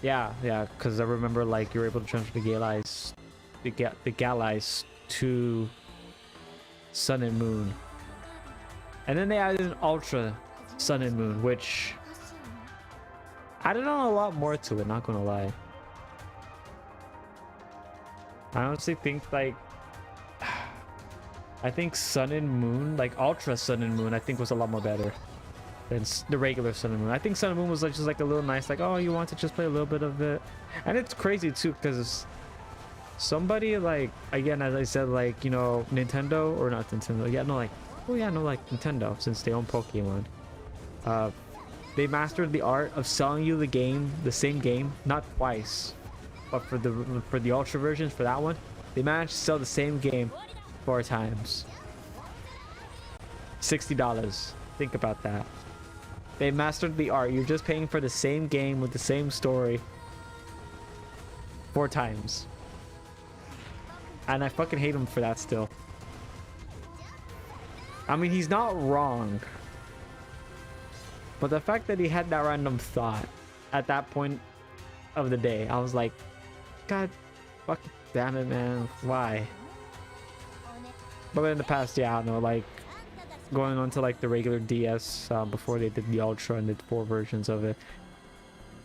Speaker 1: Yeah, because I remember like you were able to transfer the Galice, the Galice to Sun and Moon, and then they added an Ultra Sun and Moon, which added on a lot more to it, not gonna lie. I honestly think like I think Sun and Moon, like Ultra Sun and Moon, I think was a lot more better than the regular Sun and Moon. I think Sun and Moon was like just like a little nice, like, oh, you want to just play a little bit of it. And it's crazy too, because somebody like, again, as I said, like, you know, Nintendo, or not Nintendo, yeah, no, like, oh yeah, no, like Nintendo, since they own Pokemon, they mastered the art of selling you the same game, not twice, but for the Ultra versions, for that one, they managed to sell the same game 4 times. $60. Think about that. They mastered the art. You're just paying for the same game with the same story 4 times. And I fucking hate him for that still. I mean, he's not wrong. But the fact that he had that random thought at that point of the day, I was like, God fucking damn it, man. Why? But in the past, yeah, I don't know, like going on to like the regular DS before they did the Ultra and did 4 versions of it.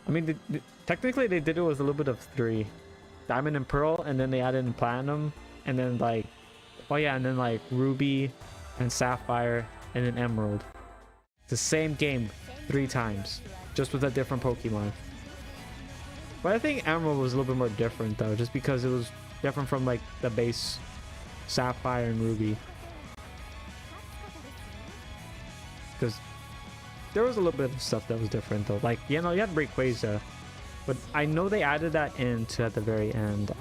Speaker 1: I mean, technically they did it with a little bit of 3. Diamond and Pearl, and then they added in Platinum, and then like, oh yeah, and then like Ruby and Sapphire, and then Emerald. It's the same game 3 times, just with a different Pokemon. But I think Emerald was a little bit more different though, just because it was different from like the base Sapphire and Ruby. Because there was a little bit of stuff that was different though. Like, you know, you had Rayquaza, but I know they added that into at the very end.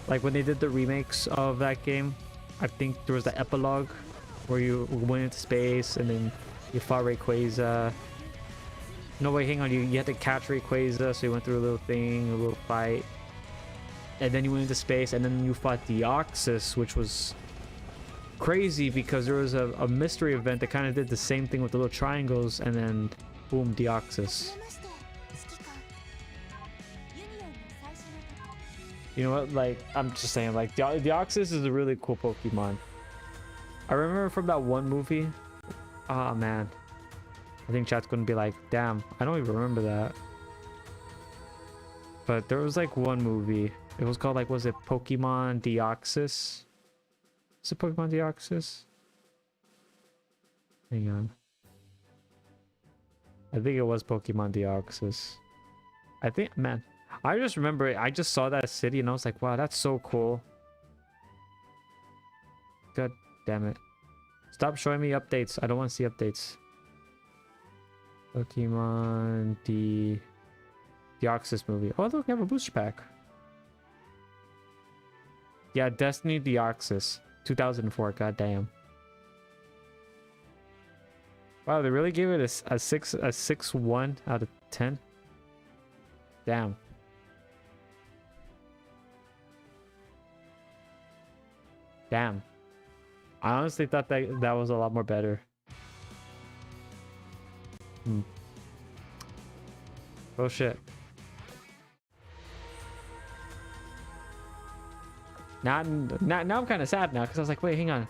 Speaker 1: Like when they did the remakes of that game, I think there was the epilogue where you went into space and then you fought Rayquaza. No, wait, hang on. You had to catch Rayquaza, so you went through a little thing, a little fight. and then you went into space, and then you fought Deoxys, which was crazy because there was a mystery event that kind of did the same thing with the little triangles, and then boom, Deoxys. You know what, like, I'm just saying, like, Deoxys is a really cool Pokemon. I remember from that one movie. Ah, man. I think chat's gonna be like, damn, I don't even remember that. But there was like one movie. It was called, like, was it Pokemon Deoxys? Is it Pokemon Deoxys? Hang on. I think it was Pokemon Deoxys. I think, man, I just remember it. I just saw that city and I was like, wow, that's so cool. God damn it. Stop showing me updates. I don't want to see updates. Pokemon Deoxys movie. Oh, look, we have a booster pack. Yeah, Destiny Deoxys. 2004, goddamn. Wow, they really gave it a 6.1 out of 10. Damn. Damn. I honestly thought that was a lot more better. Oh shit. Now I'm kind of sad now because I was like, wait, hang on.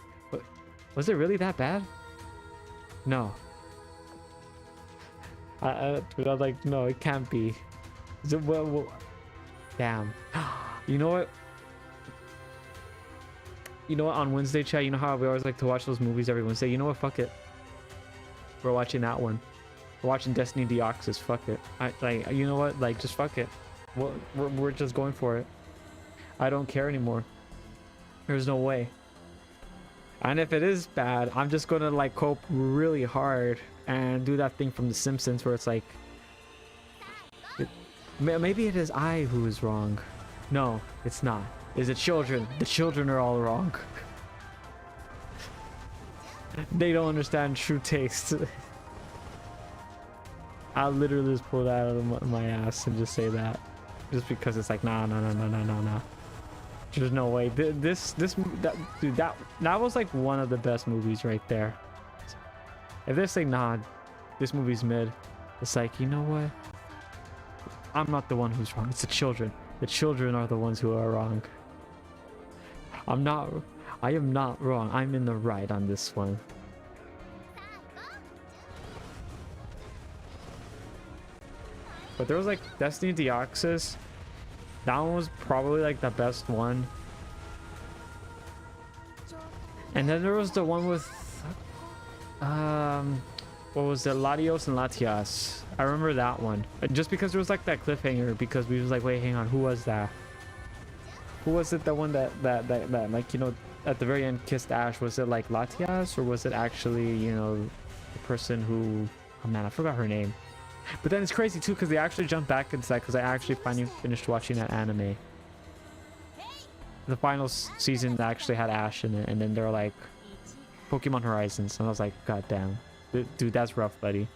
Speaker 1: Was it really that bad? No. I was like, no, it can't be. Is it, well, damn. You know what? You know what? On Wednesday, chat, you know how we always like to watch those movies every Wednesday? You know what? Fuck it. We're watching that one. We're watching Destiny Deoxys. Fuck it. Like, you know what? Like, just fuck it. We're just going for it. I don't care anymore. There's no way. And if it is bad, I'm just gonna like cope really hard and do that thing from The Simpsons where it's like, maybe it is I who is wrong. No, it's not. Is it children? The children are all wrong. They don't understand true taste. I'll literally just pull that out of my ass and just say that, just because it's like, nah. There's no way. Dude, that was like one of the best movies right there. If they say, nah, this movie's mid, it's like, you know what? I'm not the one who's wrong. It's the children. The children are the ones who are wrong. I am not wrong. I'm in the right on this one. But there was like Destiny Deoxys. That one was probably like the best one. And then there was the one with what was it, Latios and Latias. I remember that one just because there was like that cliffhanger, because we was like, wait, hang on, who was that? Who was it, the one that like, you know, at the very end kissed Ash? Was it like Latias, or was it actually, you know, the person who, oh man, I forgot her name. But then it's crazy too because they actually jumped back into that, because I actually finally finished watching that anime. The final season actually had Ash in it, and then they're like Pokemon Horizons, and I was like, god damn, dude, that's rough, buddy.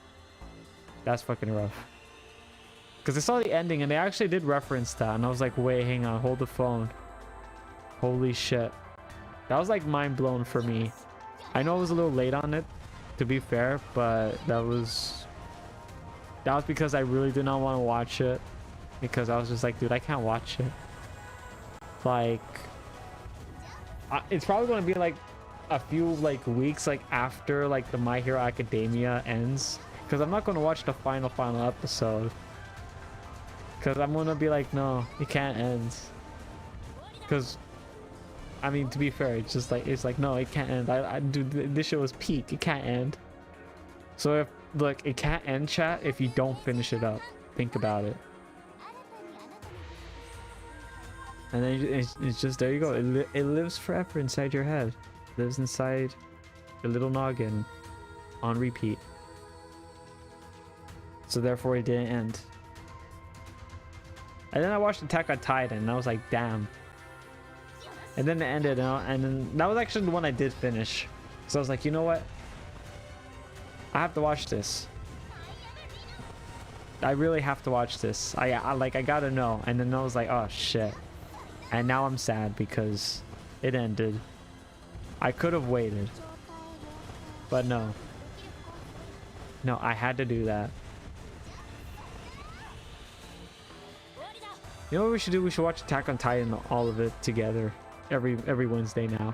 Speaker 1: That's fucking rough. Because I saw the ending and they actually did reference that, and I was like, wait, hang on, hold the phone. Holy shit. That was like mind blown for me. I know I was a little late on it, to be fair, but that was because I really did not want to watch it, because I was just like, dude, I can't watch it. Like, it's probably going to be like a few like weeks like after like the My Hero Academia ends, because I'm not going to watch the final episode, because I'm going to be like, no, it can't end. Because I mean, to be fair, it's like no, it can't end. Dude, this shit was peak. It can't end. So if, look, it can't end, chat, if you don't finish it up. Think about it. And then it's just, there you go. It lives forever inside your head. It lives inside your little noggin on repeat. So therefore it didn't end. And then I watched Attack on Titan and I was like, damn. And then it ended, and then that was actually the one I did finish. So I was like, you know what? I have to watch this. I really have to watch this. I gotta know. And then I was like, oh shit. And now I'm sad because it ended. I could have waited. But no. No, I had to do that. You know what we should do? We should watch Attack on Titan, all of it together. Every Wednesday now.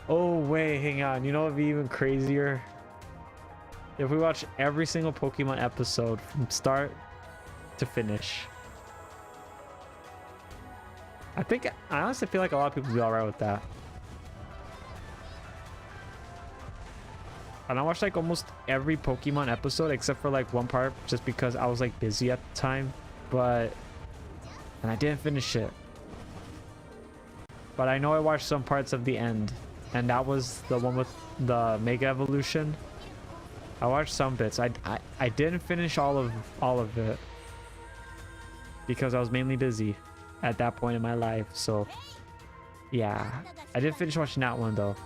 Speaker 1: Oh wait, hang on. You know what would be even crazier? If we watch every single Pokemon episode from start to finish. I honestly feel like a lot of people would be alright with that. And I watched like almost every Pokemon episode except for like one part just because I was like busy at the time. And I didn't finish it. But I know I watched some parts of the end. And that was the one with the Mega Evolution. I watched some bits. I didn't finish all of it. Because I was mainly busy at that point in my life. So yeah. I didn't finish watching that one though.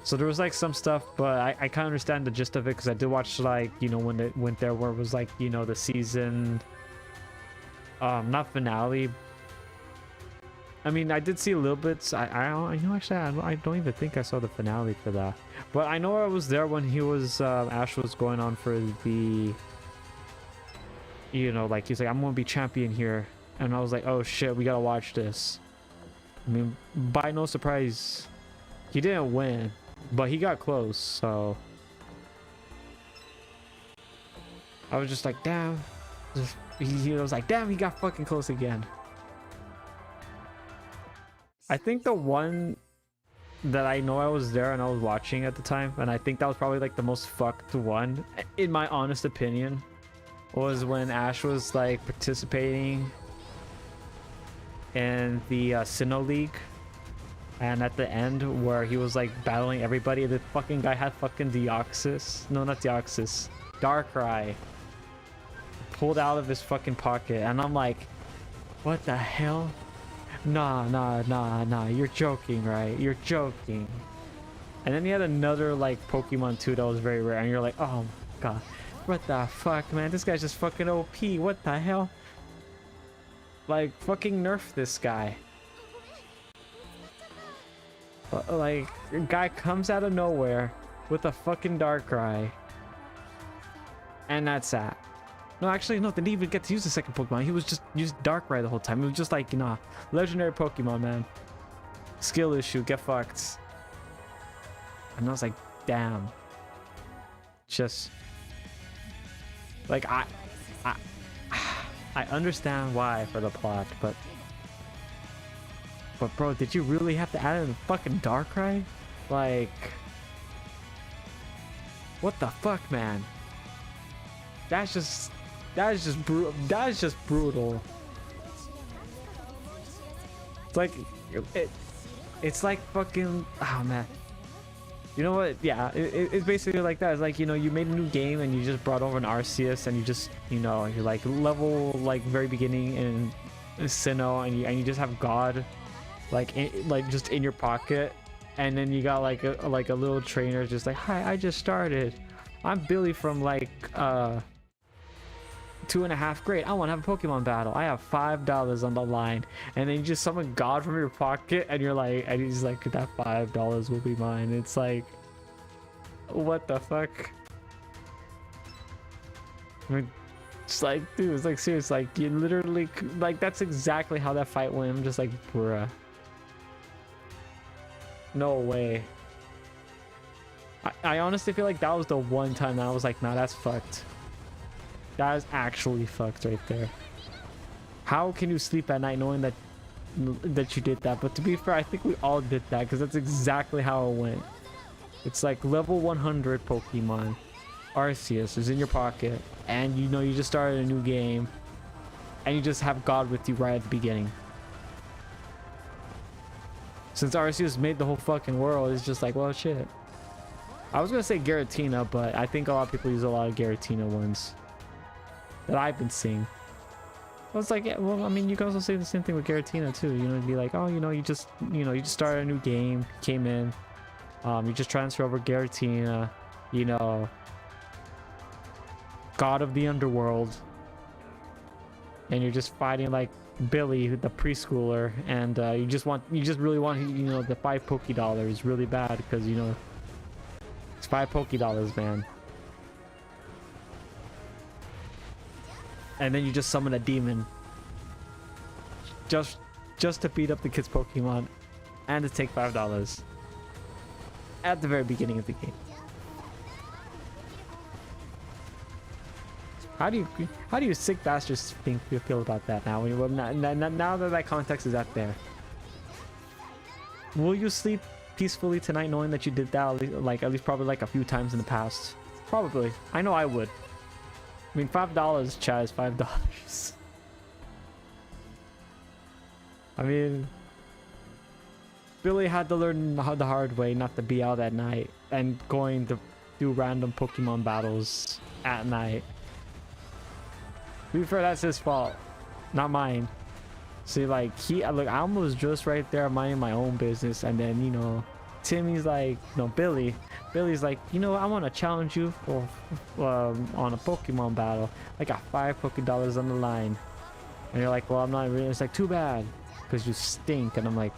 Speaker 1: So there was like some stuff, but I kind of understand the gist of it because I did watch like, you know, when there was like, you know, the season, not finale. I mean, I did see a little bit. I know actually I don't even think I saw the finale for that, but I know I was there when he was Ash was going on for the, you know, like he's like, I'm gonna be champion here, and I was like, oh shit, we gotta watch this. I mean, by no surprise, he didn't win. But he got close, so I was just like, damn. He was like, damn, he got fucking close again. I think the one that I know I was there and I was watching at the time, and I think that was probably like the most fucked one, in my honest opinion, was when Ash was like participating in the Sinnoh League. And at the end where he was like battling everybody, the fucking guy had fucking Deoxys. No, not Deoxys. Darkrai. Pulled out of his fucking pocket. And I'm like, what the hell? Nah. You're joking, right? You're joking. And then he had another like Pokemon too that was very rare. And you're like, oh my god. What the fuck, man? This guy's just fucking OP. What the hell? Like, fucking nerf this guy. Like, a guy comes out of nowhere with a fucking Darkrai. And that's that. No, actually, no, they didn't even get to use the second Pokemon. He was just used Darkrai the whole time. It was just like, you know, legendary Pokemon, man. Skill issue, get fucked. And I was like, damn. Just... like, I understand why for the plot, but bro, did you really have to add in a fucking Darkrai? Like, what the fuck, man? That is just brutal. That is just brutal. It's like it's like fucking, oh man. You know what? Yeah, it's basically like that. It's like, you know, you made a new game and you just brought over an Arceus and you just, you know, you're like level like very beginning in Sinnoh and you just have God like just in your pocket, and then you got like a little trainer just like, hi, I just started. I'm Billy from like 2.5 grade. I want to have a Pokemon battle. I have $5 on the line, and then you just summon God from your pocket, and you're like, and he's like, that $5 will be mine. It's like, what the fuck? I mean, it's like, dude, it's like serious. Like, you literally, like, that's exactly how that fight went. I'm just like, bruh. No way. I honestly feel like that was the one time that I was like, nah, that's fucked. That is actually fucked right there. How can you sleep at night knowing that you did that? But to be fair, I think we all did that because that's exactly how it went. It's like level 100 Pokemon. Arceus is in your pocket, and you know you just started a new game, and you just have God with you right at the beginning. Since Arceus made the whole fucking world, it's just like, well, shit. I was gonna say Giratina, but I think a lot of people use a lot of Giratina ones that I've been seeing. I was like, yeah, well, I mean, you can also say the same thing with Giratina too. You know, it'd be like, oh, you know, you just started a new game, came in, you just transfer over Giratina, you know, God of the Underworld. and you're just fighting like Billy, the preschooler, and you just really want, you know, the 5 Poke Dollars really bad, because you know it's 5 Poke Dollars, man. And then you just summon a demon just to beat up the kid's Pokemon and to take $5 at the very beginning of the game. How do you sick bastards feel about that now? Now that that context is out there, will you sleep peacefully tonight knowing that you did that at least probably like a few times in the past? Probably. I know I would. I mean, $5, Chad, is $5. I mean, Billy had to learn the hard way not to be out at night and going to do random Pokemon battles at night. To be fair, that's his fault, not mine. See, like, look, I almost just right there minding my own business, and then, you know, Timmy's like, no, Billy's like, you know, I want to challenge you for on a Pokemon battle. I got 5 Pokédollars on the line, and you're like, well, I'm not really. It's like, too bad, because you stink. And I'm like,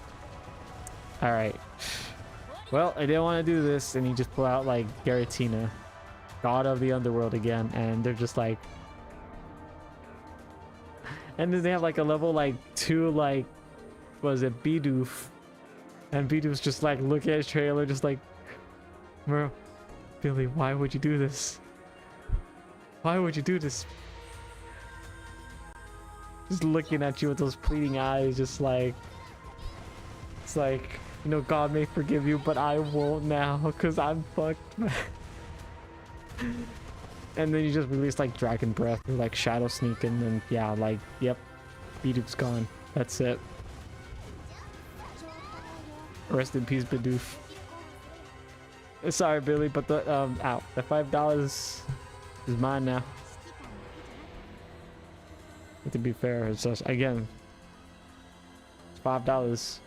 Speaker 1: all right, well, I didn't want to do this, and you just pull out like Giratina, god of the underworld again, and they're just like. And then they have like a level like 2, like, was it Bidoof? And Bidoof's just like looking at his trailer, just like, bro, Billy, why would you do this? Why would you do this? Just looking at you with those pleading eyes, just like, it's like, you know, God may forgive you, but I won't now, because I'm fucked, man. And then you just release like Dragon Breath or like Shadow Sneak, and then yeah, like, yep, Bidoof's gone. That's it. Rest in peace, Bidoof. Sorry, Billy, but the the $5 is mine now. But to be fair, it's just, again, it's $5.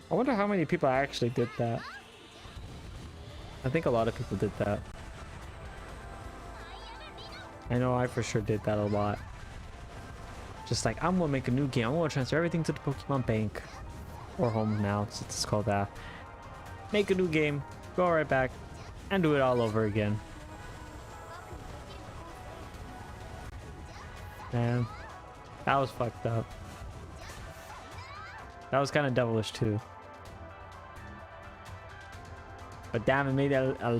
Speaker 1: I wonder how many people actually did that. I think a lot of people did that. I know I for sure did that a lot. Just like, I'm gonna make a new game. I'm gonna transfer everything to the Pokemon Bank. Or home now, since it's called that. Make a new game, go right back, and do it all over again. Man, that was fucked up. That was kind of devilish too. But damn, it made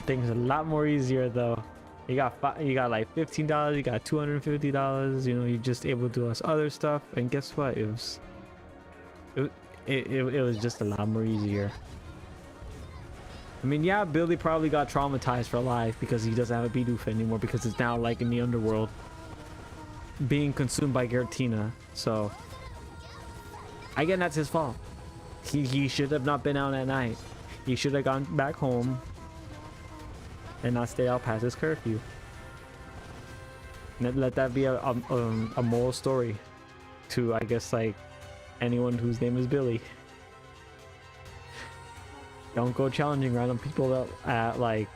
Speaker 1: things a lot more easier though. You got like $15, you got $250. You know, you just able to do us other stuff, and guess what? It was just a lot more easier. I mean, yeah, Billy probably got traumatized for life because he doesn't have a Bidoof anymore, because it's now like in the underworld, being consumed by Giratina. So again, that's his fault. He should have not been out at night. He should have gone back home and not stay out past his curfew. And let that be a moral story to, I guess, like, anyone whose name is Billy. Don't go challenging random people at like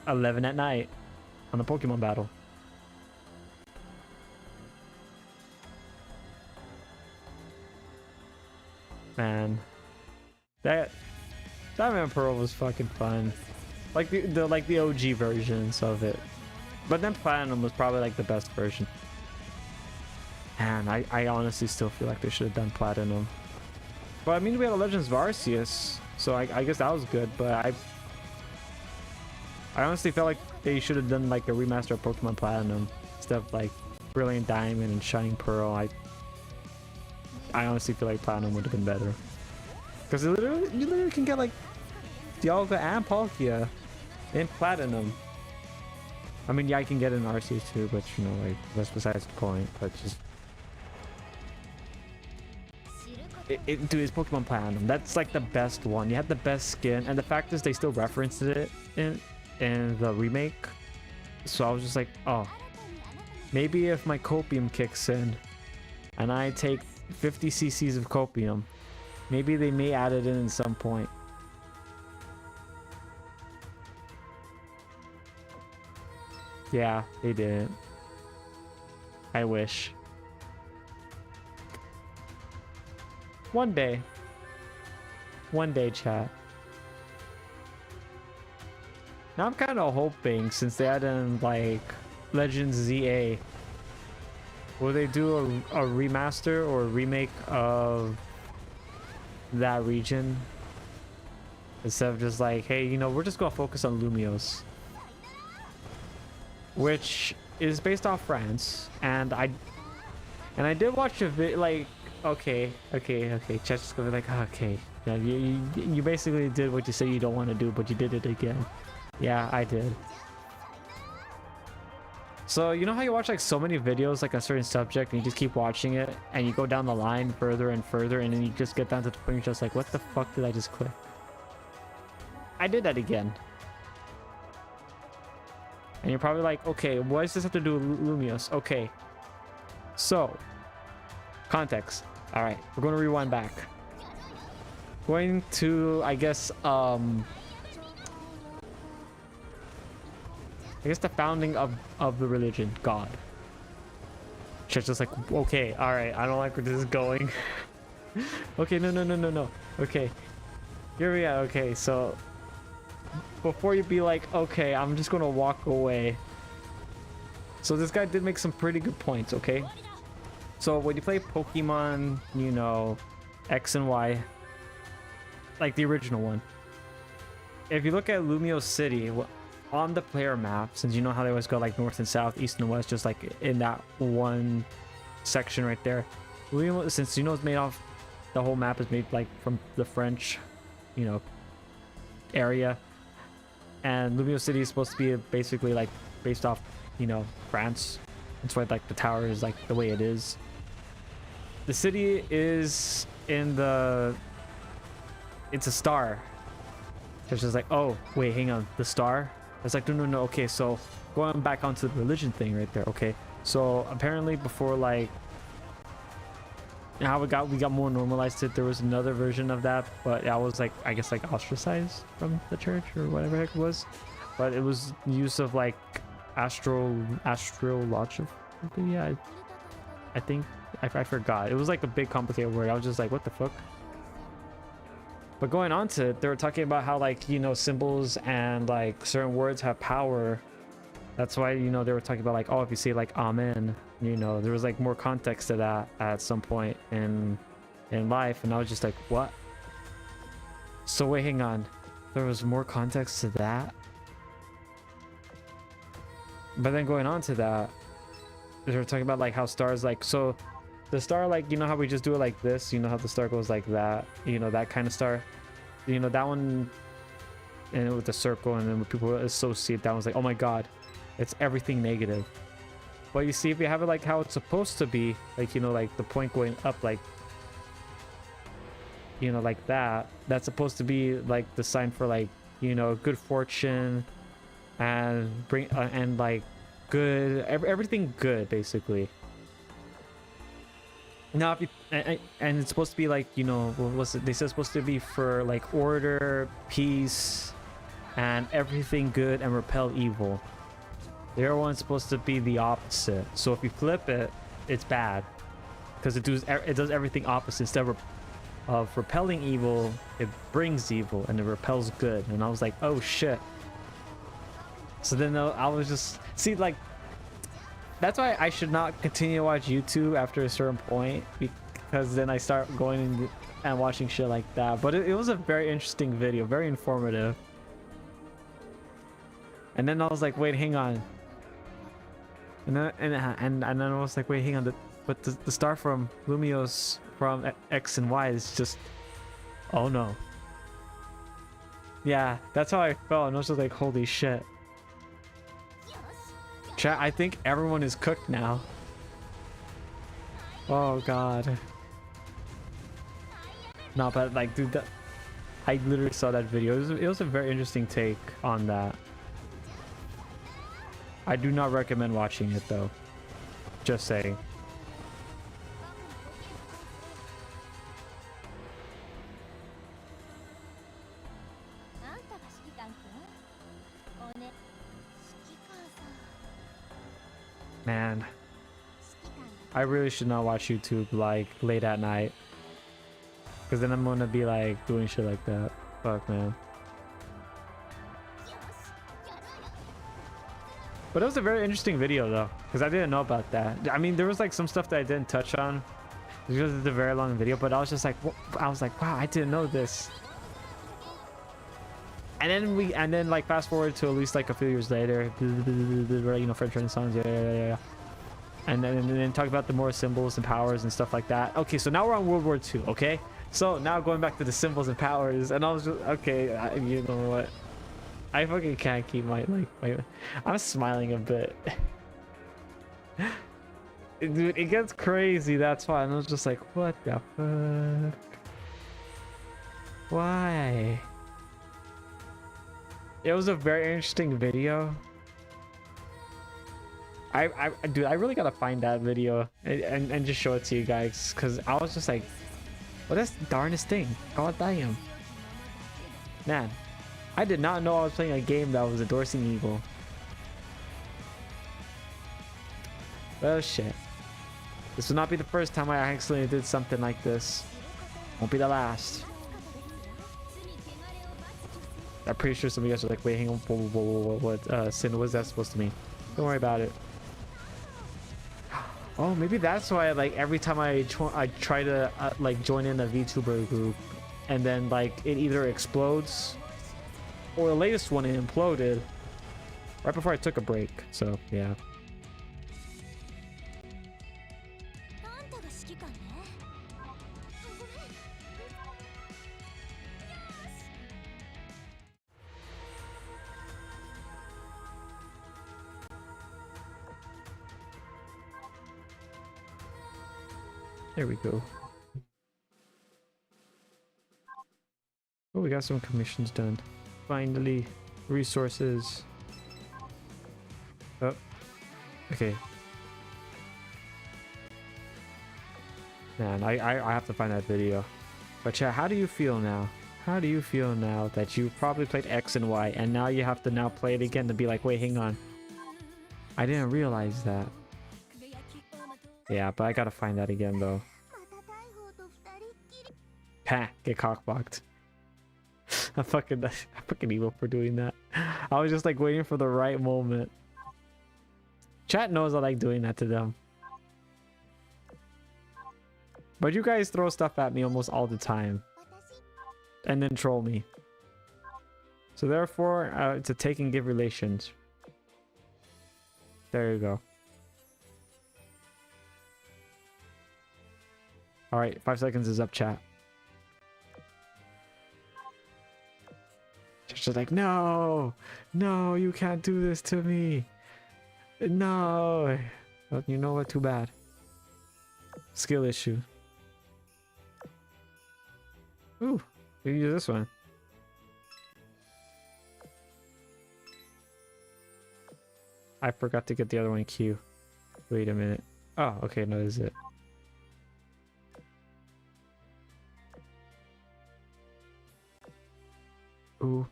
Speaker 1: 11 at night on a Pokemon battle. Man, that Diamond and Pearl was fucking fun. Like the OG versions of it. But then Platinum was probably like the best version. And I honestly still feel like they should have done Platinum. But I mean, we had a Legends of Arceus, so I guess that was good. But I honestly felt like they should have done like a remaster of Pokemon Platinum instead of like Brilliant Diamond and Shining Pearl. I honestly feel like Platinum would have been better, because you literally can get like Dialga and Palkia in Platinum. I mean, yeah, I can get an Arceus too, but you know, like, that's besides the point. But just dude, it's Pokemon Platinum. That's like the best one. You had the best skin, and the fact is they still referenced it in the remake. So I was just like, oh, maybe if my Copium kicks in and I take 50 cc's of Copium, maybe they may add it in some point. Yeah, they didn't. I wish. One day. One day, chat. Now I'm kind of hoping, since they had in like Legends ZA, will they do a remaster or a remake of that region? Instead of just like, hey, you know, we're just gonna focus on Lumios, which is based off France, and I did watch a bit like, okay, Chat's just gonna be like, okay, yeah, you basically did what you said you don't want to do, but you did it again. Yeah, I did. So you know how you watch like so many videos like a certain subject and you just keep watching it and you go down the line further and further and then you just get down to the point you're just like, what the fuck did I just click? I did that again. And you're probably like, okay, what does this have to do with Lumios? Okay. So, context. All right, we're going to rewind back. Going to, I guess the founding of the religion, God. She's just like, okay, all right, I don't like where this is going. Okay, no. Okay, here we are. Okay, so before you be like, okay, I'm just gonna walk away. So this guy did make some pretty good points, okay? So when you play Pokemon, you know, X and Y, like the original one, if you look at Lumio City, on the player map, since you know how they always go like north and south, east and west, just like in that one section right there, since you know it's made off, the whole map is made like from the French, you know, area, and Lumio City is supposed to be basically like based off, you know, France. That's why like the tower is like the way it is. The city is in the, it's a star. It's just like, oh wait, hang on, the star. It's like, no. Okay, so going back onto the religion thing right there. Okay, so apparently before, like, how we got more normalized to it, there was another version of that, but I was like, I guess like ostracized from the church or whatever the heck it was. But it was use of like astrology. Yeah, I think I forgot. It was like a big complicated word. I was just like, what the fuck? But going on to it, they were talking about how, like, you know, symbols and like certain words have power. That's why, you know, they were talking about like, oh, if you say like amen, you know, there was like more context to that at some point in life. And I was just like, what? So wait, hang on. There was more context to that? But then going on to that, they were talking about like how stars, like, so the star, like, you know how we just do it like this, you know how the star goes like that, you know, that kind of star, you know, that one, and with the circle, and then when people associate that one's like, oh my god, it's everything negative. But you see, if you have it like how it's supposed to be, like, you know, like the point going up, like, you know, like that, that's supposed to be like the sign for, like, you know, good fortune and bring and like good, everything good basically. Now, if you, and it's supposed to be like, you know, what was it? They said it's supposed to be for like order, peace, and everything good, and repel evil. The other one's supposed to be the opposite. So if you flip it, it's bad, because it does everything opposite. Instead of repelling evil, it brings evil, and it repels good. And I was like, oh shit. So then I was just, see, like, that's why I should not continue to watch YouTube after a certain point, because then I start going and watching shit like that. But it was a very interesting video, very informative. And then I was like, wait, hang on. And then I was like, wait, hang on. But the star from Lumios from X and Y is just, oh no. Yeah, that's how I felt. And I was just like, holy shit. Chat, I think everyone is cooked now. Oh god. No, but like, dude, that, I literally saw that video. It was a very interesting take on that. I do not recommend watching it though. Just saying. man. I really should not watch YouTube like late at night. Because then I'm gonna be like doing shit like that. Fuck, man. But it was a very interesting video though. Because I didn't know about that. I mean, there was like some stuff that I didn't touch on. Because it's a very long video. But I was just like, wow, I didn't know this. And then like fast forward to at least like a few years later. You know, French Renaissance. Yeah. And then talk about the more symbols and powers and stuff like that. Okay, so now we're on World War II, okay? So now going back to the symbols and powers, and I was just, okay, you know what? I fucking can't keep my, I'm smiling a bit. Dude, it gets crazy, that's why. And I was just like, what the fuck? Why? It was a very interesting video. Dude, I really gotta find that video and just show it to you guys, because I was just like, what is the darnest thing? God damn. Man, I did not know I was playing a game that was endorsing evil. Well, shit. This will not be the first time I accidentally did something like this. Won't be the last. I'm pretty sure some of you guys are like, wait, hang on, what sin was that supposed to mean? Don't worry about it. Oh, maybe that's why like every time I try to like join in a VTuber group, and then like it either explodes, or the latest one it imploded right before I took a break. So yeah. There we go. Oh, we got some commissions done. Finally, resources. Oh, okay. Man, I have to find that video. But chat, how do you feel now? How do you feel now that you probably played X and Y, and now you have to now play it again to be like, wait, hang on. I didn't realize that. Yeah, but I gotta find that again though. Ha! Get cockblocked. I'm fucking evil for doing that. I was just like waiting for the right moment. Chat knows I like doing that to them. But you guys throw stuff at me almost all the time. And then troll me. So therefore, it's a take and give relations. There you go. Alright, 5 seconds is up, chat. Just like, no, you can't do this to me. No. Well, you know what? Too bad. Skill issue. Ooh, you use this one. I forgot to get the other one Q. Wait a minute. Oh, okay, no, this is it. Ooh,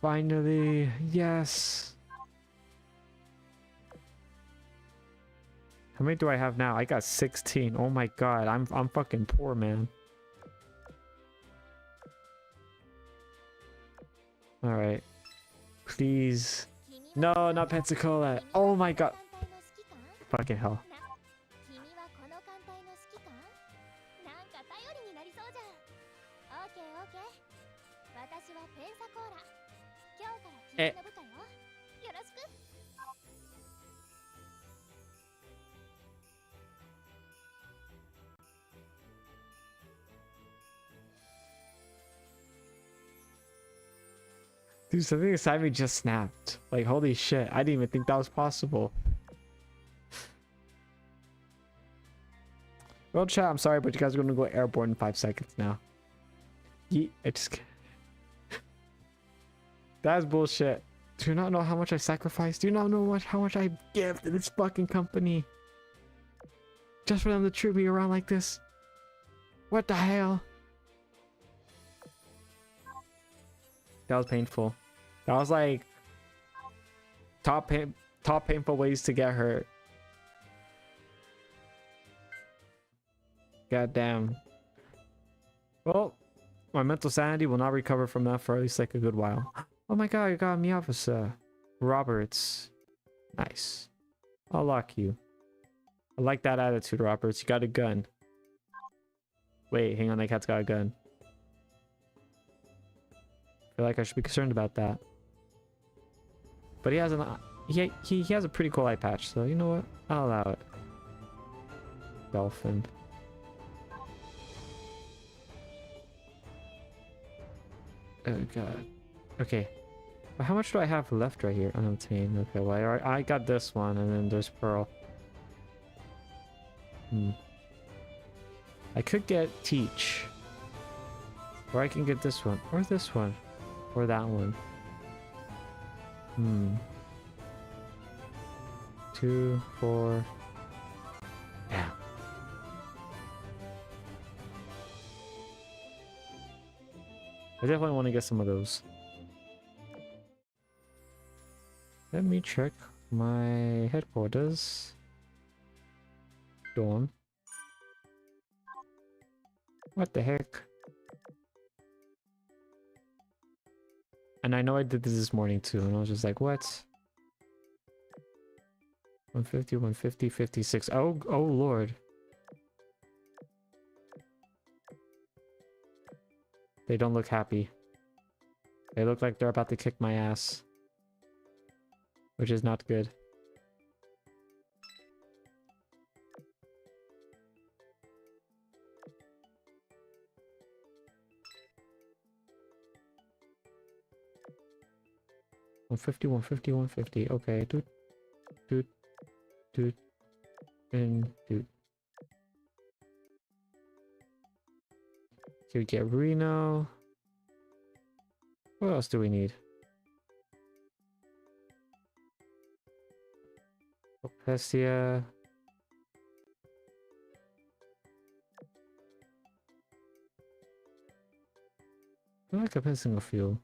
Speaker 1: finally, yes. How many do I have now? I got 16. Oh my god, I'm fucking poor, man. All right, please. No, not Pensacola. Oh my god. Fucking hell. Eh. Dude, something inside me just snapped. Like, holy shit, I didn't even think that was possible. Well, chat, I'm sorry, but you guys are gonna go airborne in 5 seconds now. I just... That's bullshit. Do you not know how much I sacrificed? Do you not know how much I give to this fucking company? Just for them to treat me around like this? What the hell? That was painful. That was like top painful ways to get hurt. Goddamn. Well, my mental sanity will not recover from that for at least like a good while. Oh my god, you got me officer. Roberts. Nice. I'll lock you. I like that attitude, Roberts. You got a gun. Wait, hang on, that cat's got a gun. I feel like I should be concerned about that. But he has an he has a pretty cool eye patch, so you know what? I'll allow it. Dolphin. Oh god. Okay. But how much do I have left right here? Unobtained. Okay, well I got this one, and then there's Pearl. I could get Teach. Or I can get this one. Or this one. Or that one. 2, 4. Yeah. I definitely want to get some of those. Let me check my headquarters. Dorm. What the heck? And I know I did this morning too, and I was just like, what? 150, 150, 56. Oh lord. They don't look happy. They look like they're about to kick my ass. Which is not good. One 150, 150. Okay, doot, and doot. Can we get Reno? What else do we need? Opestia. I like a missing a few.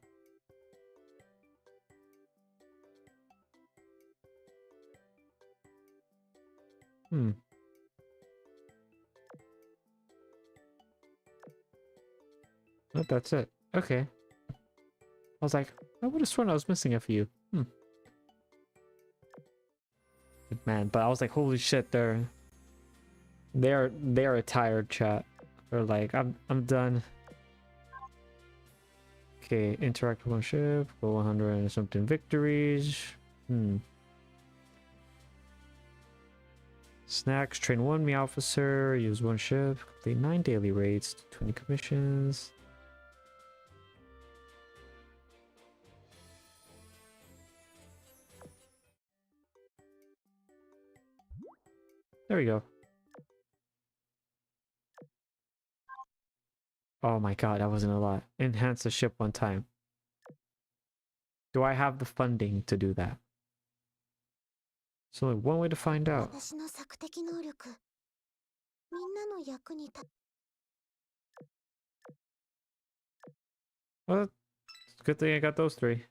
Speaker 1: Nope, that's it. Okay. I was like, I would have sworn I was missing a few. Man, but I was like, holy shit, they're a tired chat. They're like, I'm done. Okay, interact with one ship, go 100 and something victories. Snacks, train one me officer, use one ship, complete 9 daily raids, 20 commissions. There we go. Oh my god, that wasn't a lot. Enhance the ship one time. Do I have the funding to do that? There's only one way to find out. Well, it's a good thing I got those 3.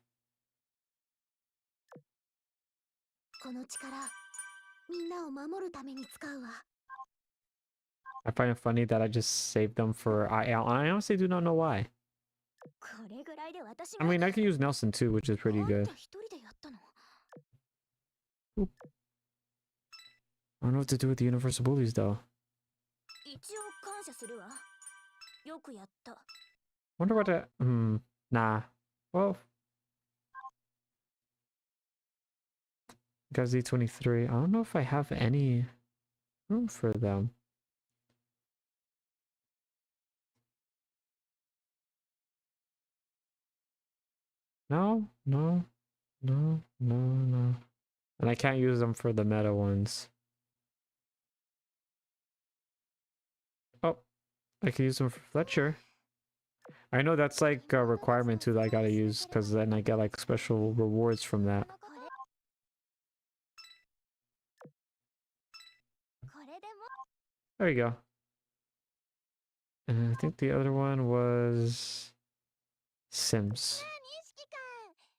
Speaker 1: I find it funny that I just saved them for I honestly do not know why. I mean, I can use Nelson too, which is pretty good. Oop. I don't know what to do with the universal bullies though. Wonder what that. Nah. Well, guys, Z23. I don't know if I have any room for them. No. And I can't use them for the meta ones. Oh, I can use them for Fletcher. I know that's like a requirement too that I gotta use, because then I get like special rewards from that. There you go. And I think the other one was Sims.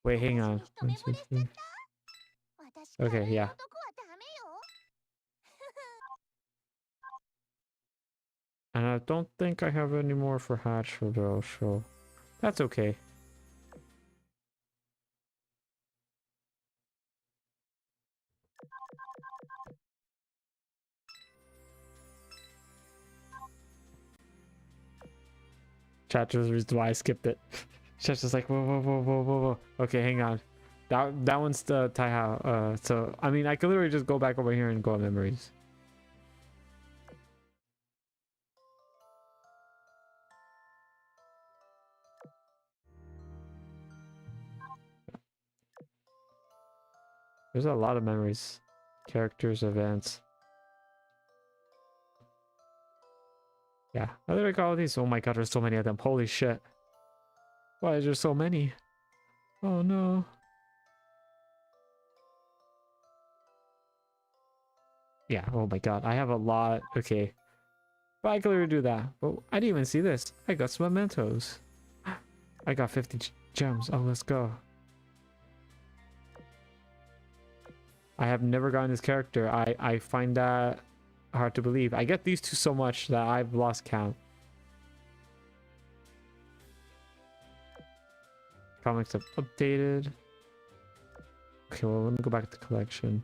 Speaker 1: Wait, hang on. 1, 2, 3. Okay, yeah. don't think I have any more for Hatcher though, so that's okay. Chat was the reason why I skipped it. Chat's just like, whoa, whoa, whoa, whoa, whoa, whoa. Okay, hang on. That one's the Taihao. So, I mean, I could literally just go back over here and go on memories. There's a lot of memories. Characters, events. Yeah, I literally got all these. Oh my god, there's so many of them. Holy shit. Why is there so many? Oh no. Yeah, oh my god, I have a lot. Okay. But I could literally do that. But I didn't even see this. I got some mementos. I got 50 gems. Oh, let's go. I have never gotten this character. I find that hard to believe. I get these two so much that I've lost count. Comics have updated. Okay, well, let me go back to the collection.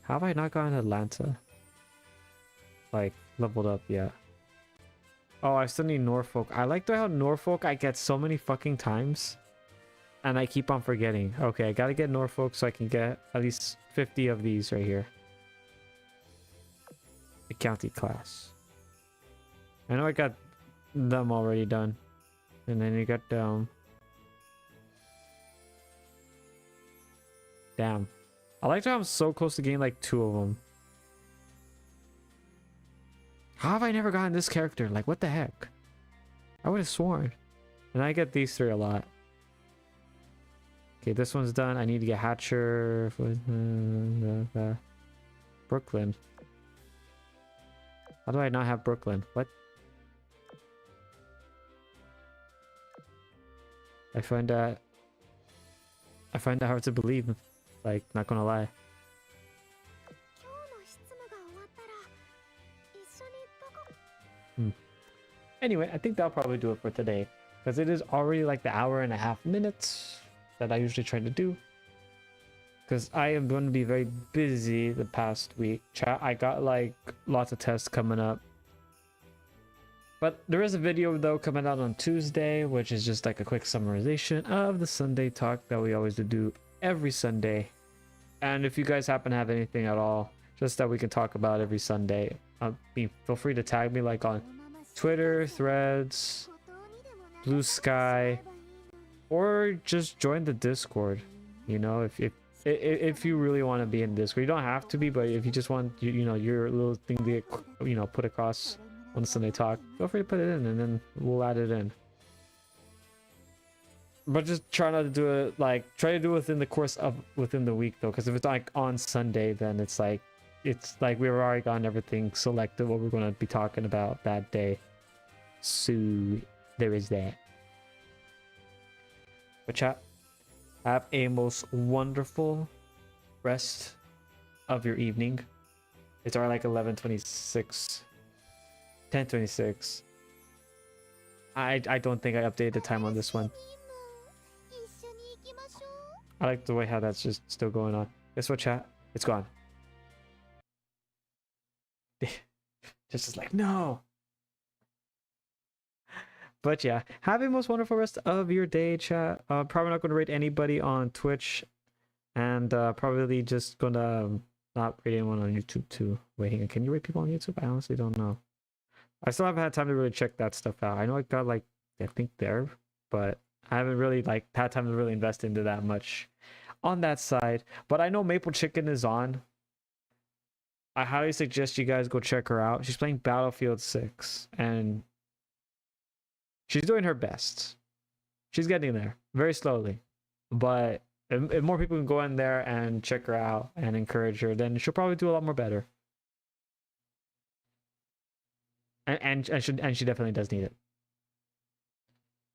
Speaker 1: How have I not gotten Atlanta? Like, leveled up yet? Oh, I still need Norfolk. I like how Norfolk I get so many fucking times. And I keep on forgetting. Okay, I gotta get Norfolk so I can get at least 50 of these right here. The county class. I know I got them already done. And then you got damn. I like how I'm so close to getting like 2 of them. How have I never gotten this character? Like, what the heck? I would have sworn. And I get these 3 a lot. Okay, this one's done. I need to get Hatcher. Brooklyn. How do I not have Brooklyn? What? I find that hard to believe. Like, not gonna lie. Anyway, I think that'll probably do it for today. Because it is already like the 1.5 minutes that I usually try to do. Because I am going to be very busy the past week. Chat, I got like lots of tests coming up. But there is a video though coming out on Tuesday, which is just like a quick summarization of the Sunday talk that we always do every Sunday. And if you guys happen to have anything at all, just that we can talk about every Sunday, feel free to tag me like on Twitter, Threads, Blue Sky, or just join the Discord. You know, if you really want to be in Discord, you don't have to be, but if you just want, you know, your little thing to get, you know, put across on the Sunday talk, feel free to put it in, and then we'll add it in. But just try not to do it like try to do it within the course of within the week though, because if it's like on Sunday, then it's like we've already gotten everything selected what we're going to be talking about that day. So there is that. But chat, have a most wonderful rest of your evening. It's already like 11:26, 10:26. I don't think I updated the time on this one. I like the way how that's just still going on. Guess what, chat? It's gone. Just like, no. But yeah, have a most wonderful rest of your day, chat. Probably not going to rate anybody on Twitch. And probably just going to not rate anyone on YouTube too. Wait, hang on. Can you rate people on YouTube? I honestly don't know. I still haven't had time to really check that stuff out. I know I got like, I think there, but I haven't really like had time to really invest into that much on that side. But I know Maple Chicken is on. I highly suggest you guys go check her out. She's playing Battlefield 6 and she's doing her best. She's getting there very slowly. But if more people can go in there and check her out and encourage her, then she'll probably do a lot more better. And she definitely does need it.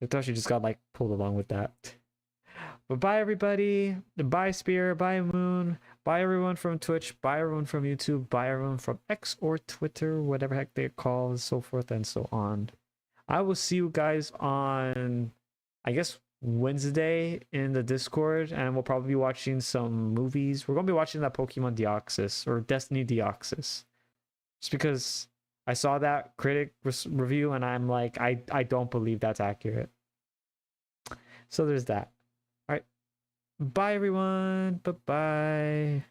Speaker 1: I thought she just got like pulled along with that. But bye everybody. Bye Spear. Bye Moon. Bye everyone from Twitch. Bye everyone from YouTube. Bye everyone from X or Twitter, whatever heck they call, so forth and so on. I will see you guys on, I guess, Wednesday in the Discord, and we'll probably be watching some movies. We're gonna be watching that Pokemon Deoxys or Destiny Deoxys, just because I saw that critic review and I'm like, I don't believe that's accurate. So there's that. All right, bye everyone. Bye bye.